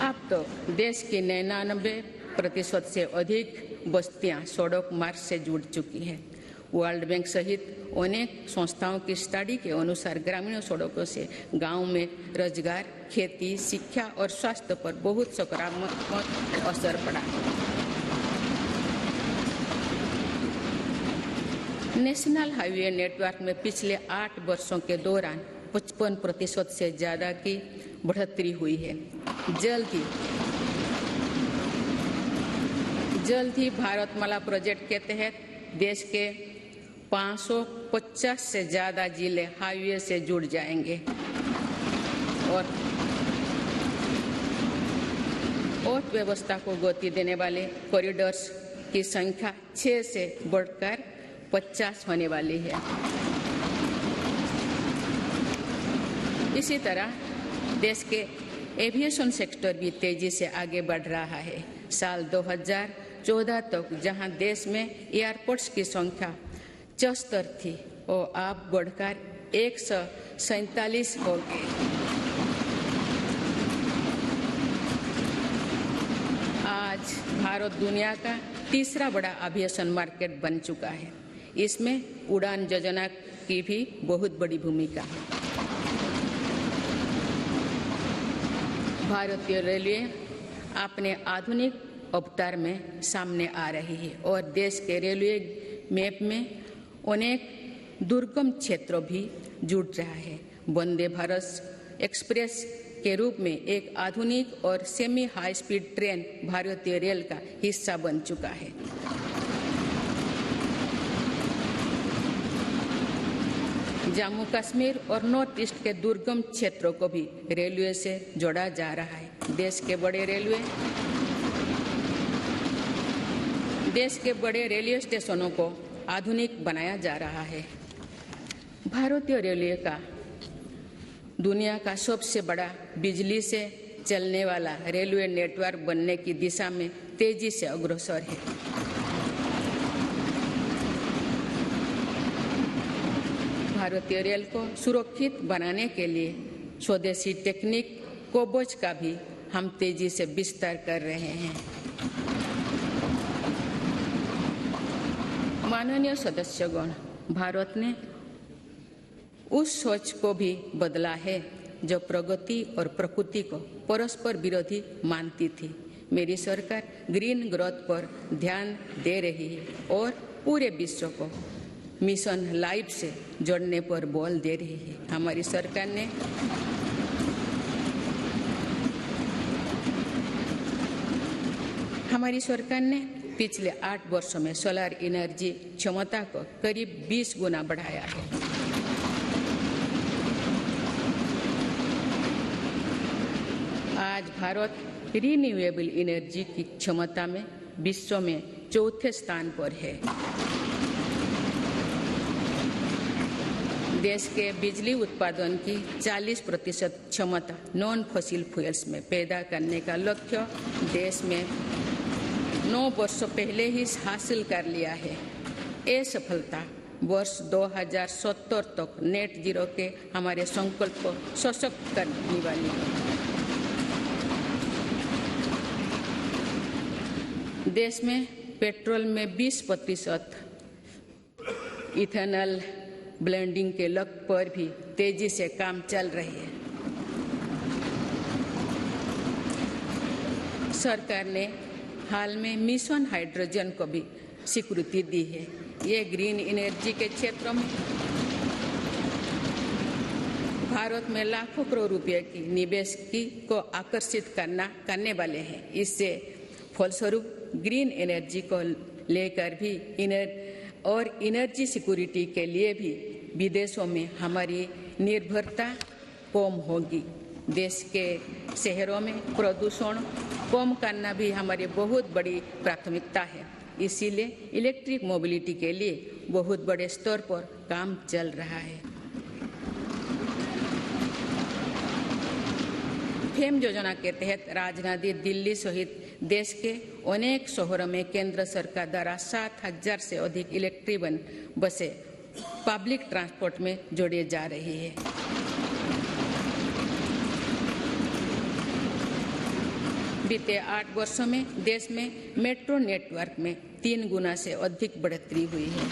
अब तक देश की 99% से अधिक बस्तियां सड़क मार्ग से जुड़ चुकी हैं। वर्ल्ड बैंक सहित अनेक संस्थाओं की स्टडी के अनुसार ग्रामीण सड़कों से गांव में रोजगार, खेती, शिक्षा और स्वास्थ्य पर बहुत सकारात्मक असर पड़ा। नेशनल हाईवे नेटवर्क में पिछले 8 वर्षों के दौरान 55% से ज्यादा की बढ़ोतरी हुई है। जल्द ही भारतमाला प्रोजेक्ट के तहत देश के 550 से ज्यादा जिले हाईवे से जुड़ जाएंगे और अर्थव्यवस्था को गति देने वाले कॉरिडोर्स की संख्या 6 से बढ़कर 50 होने वाली है। इसी तरह देश के एविएशन सेक्टर भी तेजी से आगे बढ़ रहा है। साल 2014 तक जहां देश में एयरपोर्ट्स की संख्या 74 थी, वो अब बढ़कर 147 हो गई। आज भारत दुनिया का तीसरा बड़ा एविएशन मार्केट बन चुका है। इसमें उड़ान योजना की भी बहुत बड़ी भूमिका है। भारतीय रेलवे अपने आधुनिक अवतार में सामने आ रही है और देश के रेलवे मैप में अनेक दुर्गम क्षेत्रों भी जुड़ रहा है। वंदे भारत एक्सप्रेस के रूप में एक आधुनिक और सेमी हाई स्पीड ट्रेन भारतीय रेल का हिस्सा बन चुका है। जम्मू कश्मीर और नॉर्थ ईस्ट के दुर्गम क्षेत्रों को भी रेलवे से जोड़ा जा रहा है। देश के बड़े रेलवे स्टेशनों को आधुनिक बनाया जा रहा है। भारतीय रेलवे का दुनिया का सबसे बड़ा बिजली से चलने वाला रेलवे नेटवर्क बनने की दिशा में तेजी से अग्रसर है। भारतीय रेल को सुरक्षित बनाने के लिए स्वदेशी टेक्निक कोबोज का भी हम तेजी से विस्तार कर रहे हैं। माननीय सदस्यगण, भारत ने उस सोच को भी बदला है जो प्रगति और प्रकृति को परस्पर विरोधी मानती थी। मेरी सरकार ग्रीन ग्रोथ पर ध्यान दे रही है और पूरे विश्व को मिशन लाइफ से जोड़ने पर बल दे रही है। हमारी सरकार ने पिछले 8 वर्षों में सोलर एनर्जी क्षमता को करीब 20 गुना बढ़ाया है। आज भारत रिन्यूएबल एनर्जी की क्षमता में विश्व में 4थे स्थान पर है। देश के बिजली उत्पादन की 40% क्षमता नॉन फॉसिल फ्यूल्स में पैदा करने का लक्ष्य देश में 9 वर्षों पहले ही हासिल कर लिया है। ये सफलता वर्ष 2070 तक नेट जीरो के हमारे संकल्प को सशक्त करने वाली है। देश में पेट्रोल में 20% इथेनॉल ब्लेंडिंग के लक्ष्य पर भी तेजी से काम चल रही है। सरकार ने हाल में मिशन हाइड्रोजन को भी स्वीकृति दी है। ये ग्रीन एनर्जी के क्षेत्र में भारत में लाखों करोड़ रुपए की निवेश को आकर्षित करने वाले हैं। इससे फलस्वरूप ग्रीन एनर्जी को लेकर भी और एनर्जी सिक्योरिटी के लिए भी विदेशों में हमारी निर्भरता कम होगी। देश के शहरों में प्रदूषण कम करना भी हमारी बहुत बड़ी प्राथमिकता है। इसीलिए इलेक्ट्रिक मोबिलिटी के लिए बहुत बड़े स्तर पर काम चल रहा है। फेम योजना के तहत राजधानी दिल्ली सहित देश के अनेक शहरों में केंद्र सरकार द्वारा 7,000 से अधिक इलेक्ट्रिक बसें पब्लिक ट्रांसपोर्ट में जोड़ी जा रही है। बीते 8 वर्षों में देश में मेट्रो नेटवर्क में 3 गुना से अधिक बढ़ोतरी हुई है।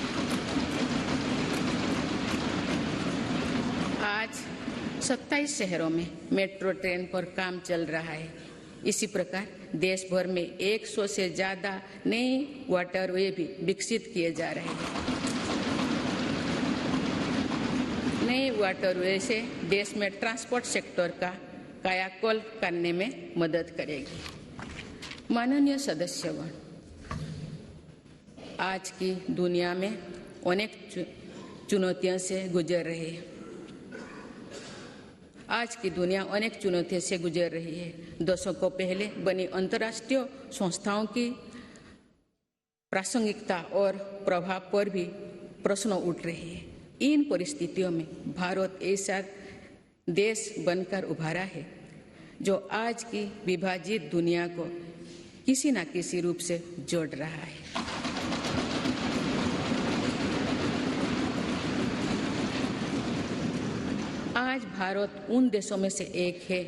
आज 27 शहरों में मेट्रो ट्रेन पर काम चल रहा है। इसी प्रकार देश भर में 100 से ज्यादा नए वाटरवे भी विकसित किए जा रहे हैं। नए वाटरवे से देश में ट्रांसपोर्ट सेक्टर का कायाकल्प करने में मदद करेगी। माननीय सदस्यगण, आज की दुनिया में अनेक चुनौतियों से गुजर रही है। आज की दुनिया अनेक चुनौतियों से गुजर रही है। दशकों पहले बनी अंतर्राष्ट्रीय संस्थाओं की प्रासंगिकता और प्रभाव पर भी प्रश्न उठ रहे हैं। इन परिस्थितियों में भारत ऐसा देश बनकर उभरा है जो आज की विभाजित दुनिया को किसी न किसी रूप से जोड़ रहा है। आज भारत उन देशों में से एक है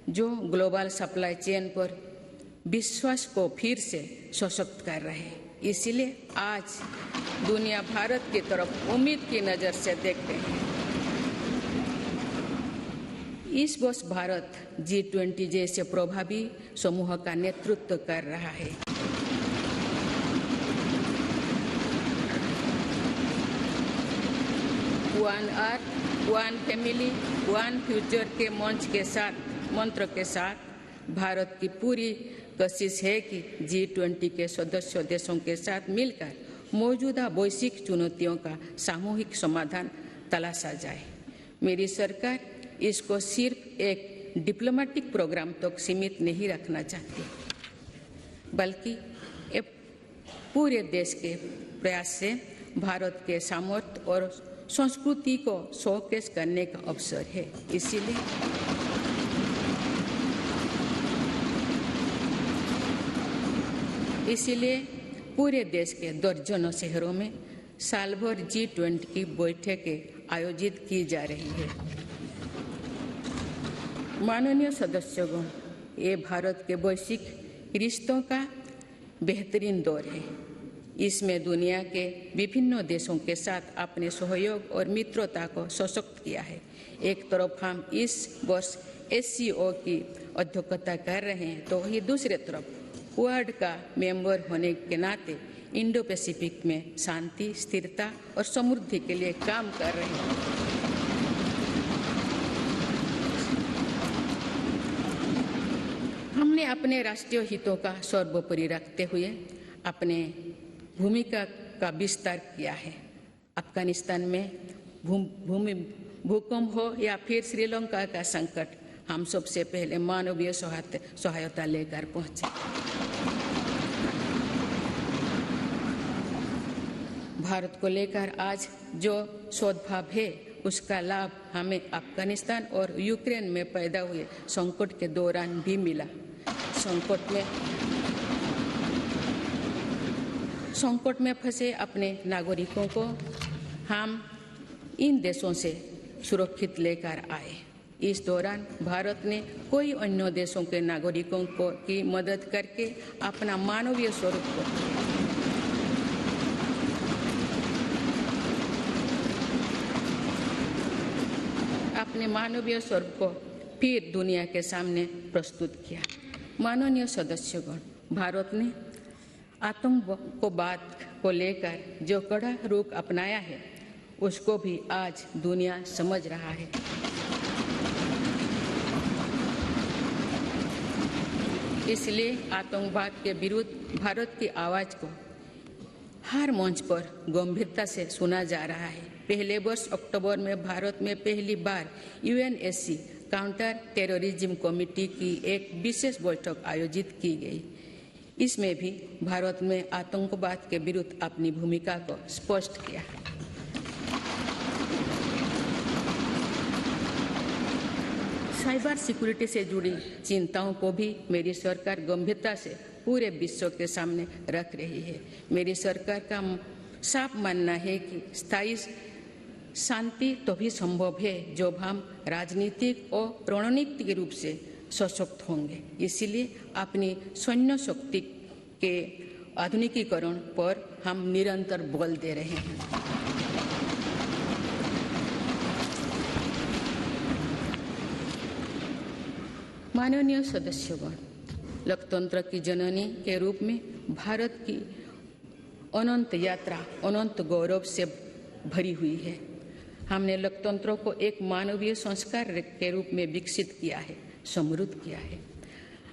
जो ग्लोबल सप्लाई चेन पर विश्वास को फिर से सशक्त कर रहे हैं। इसलिए आज दुनिया भारत की तरफ उम्मीद की नजर से देखते हैं। इस वर्ष भारत G20 जैसे प्रभावी समूह का नेतृत्व कर रहा है। One earth, one family, one future के मंत्र के साथ भारत की पूरी कोशिश है कि G20 के सदस्य देशों के साथ मिलकर मौजूदा वैश्विक चुनौतियों का सामूहिक समाधान तलाशा जाए। मेरी सरकार इसको सिर्फ एक डिप्लोमेटिक प्रोग्राम तक सीमित नहीं रखना चाहती, बल्कि पूरे देश के प्रयास से भारत के सामर्थ्य और संस्कृति को शोकेस करने का अवसर है। इसीलिए पूरे देश के दर्जनों शहरों में साल भर G20 की बैठकें आयोजित की जा रही है। माननीय सदस्यगण, ये भारत के वैश्विक रिश्तों का बेहतरीन दौर है। इसमें दुनिया के विभिन्न देशों के साथ अपने सहयोग और मित्रता को सशक्त किया है। एक तरफ हम इस वर्ष SCO की अध्यक्षता कर रहे हैं, तो वही दूसरी तरफ क्वाड का मेंबर होने के नाते इंडो पैसिफिक में शांति, स्थिरता और समृद्धि के लिए काम कर रहे हैं। हमने अपने राष्ट्रीय हितों का सर्वोपरि रखते हुए अपने भूमिका का विस्तार किया है। अफगानिस्तान में भूकंप हो या फिर श्रीलंका का संकट, हम सबसे पहले मानवीय सहायता लेकर पहुंचे। भारत को लेकर आज जो सद्भाव है, उसका लाभ हमें अफगानिस्तान और यूक्रेन में पैदा हुए संकट के दौरान भी मिला। संकट में फंसे अपने नागरिकों को हम इन देशों से सुरक्षित लेकर आए। इस दौरान भारत ने कई अन्य देशों के नागरिकों को की मदद करके अपना मानवीय स्वरूप को फिर दुनिया के सामने प्रस्तुत किया। माननीय सदस्यगण, भारत ने आतंकवाद को लेकर जो कड़ा रुख अपनाया है, उसको भी आज दुनिया समझ रहा है। इसलिए आतंकवाद के विरुद्ध भारत की आवाज को हर मंच पर गंभीरता से सुना जा रहा है। पहले वर्ष अक्टूबर में भारत में पहली बार UNSC काउंटर टेररिज्म कमेटी की एक विशेष बैठक आयोजित की गई। इसमें भी भारत ने आतंकवाद के विरुद्ध अपनी भूमिका को स्पष्ट किया। साइबर सिक्योरिटी से जुड़ी चिंताओं को भी मेरी सरकार गंभीरता से पूरे विश्व के सामने रख रही है। मेरी सरकार का साफ मानना है कि स्थायी शांति तभी संभव है जब हम राजनीतिक और रणनीतिक रूप से सशक्त होंगे। इसलिए अपनी सैन्य शक्ति के आधुनिकीकरण पर हम निरंतर बल दे रहे हैं। माननीय सदस्यगण, लोकतंत्र की जननी के रूप में भारत की अनंत यात्रा अनंत गौरव से भरी हुई है। हमने लोकतंत्र को एक मानवीय संस्कार के रूप में विकसित किया है, समृद्ध किया है।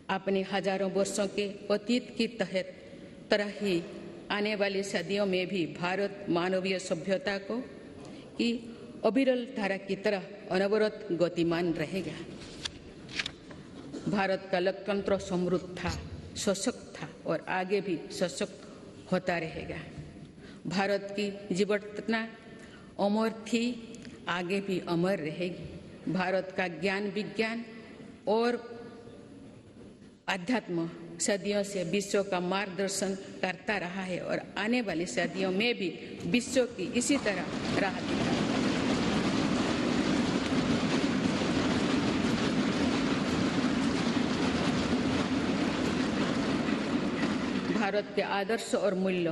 अपने हजारों वर्षों के अतीत की तरह ही आने वाली सदियों में भी भारत मानवीय सभ्यता को की अविरल धारा की तरह अनवरत गतिमान रहेगा। भारत का लोकतंत्र समृद्ध था, सशक्त था और आगे भी सशक्त होता रहेगा। भारत की जीवटता अमर थी, आगे भी अमर रहेगी। भारत का ज्ञान विज्ञान और अध्यात्म सदियों से विश्व का मार्गदर्शन करता रहा है और आने वाली सदियों में भी विश्व की इसी तरह राह दिखाएगा। भारत के आदर्श और मूल्य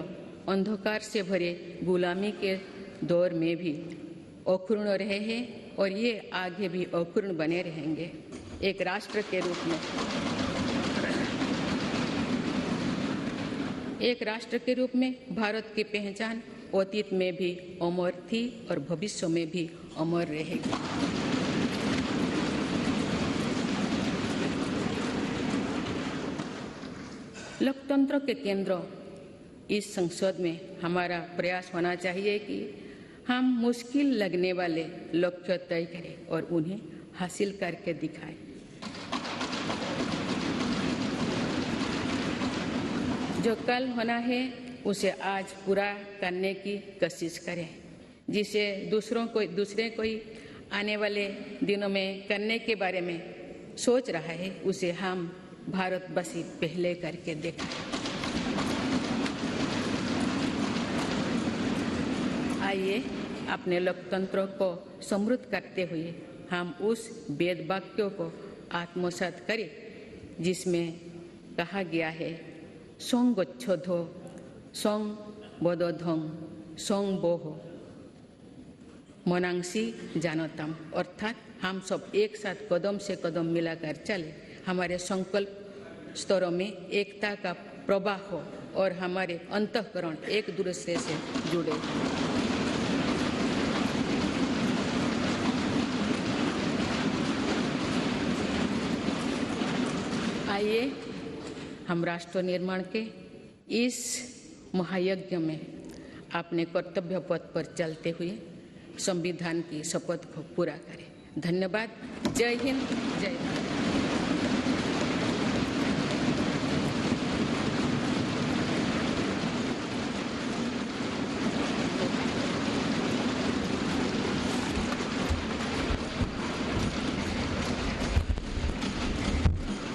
अंधकार से भरे गुलामी के दौर में भी अक्षुण्ण रहे हैं और ये आगे भी अक्षुण्ण बने रहेंगे। एक राष्ट्र के रूप में भारत की पहचान अतीत में भी अमर थी और भविष्य में भी अमर रहेगी। लोकतंत्र के केंद्र इस संसद में हमारा प्रयास होना चाहिए कि हम मुश्किल लगने वाले लक्ष्य तय करें और उन्हें हासिल करके दिखाएं। जो कल होना है उसे आज पूरा करने की कोशिश करें। जिसे दूसरे कोई आने वाले दिनों में करने के बारे में सोच रहा है उसे हम भारतवासी पहले करके देखा। आइए अपने लोकतंत्र को समृद्ध करते हुए हम उस वेद वाक्यों को आत्मसात करें जिसमें कहा गया है, सों गच्छोधो सों बोधोधं सों बोहो मनांसी जानतम। अर्थात हम सब एक साथ कदम से कदम मिलाकर चले, हमारे संकल्प स्तरों में एकता का प्रवाह हो और हमारे अंतःकरण एक दूसरे से जुड़े। आइए हम राष्ट्र निर्माण के इस महायज्ञ में अपने कर्तव्य पथ पर चलते हुए संविधान की शपथ को पूरा करें। धन्यवाद। जय हिंद, जय भारत।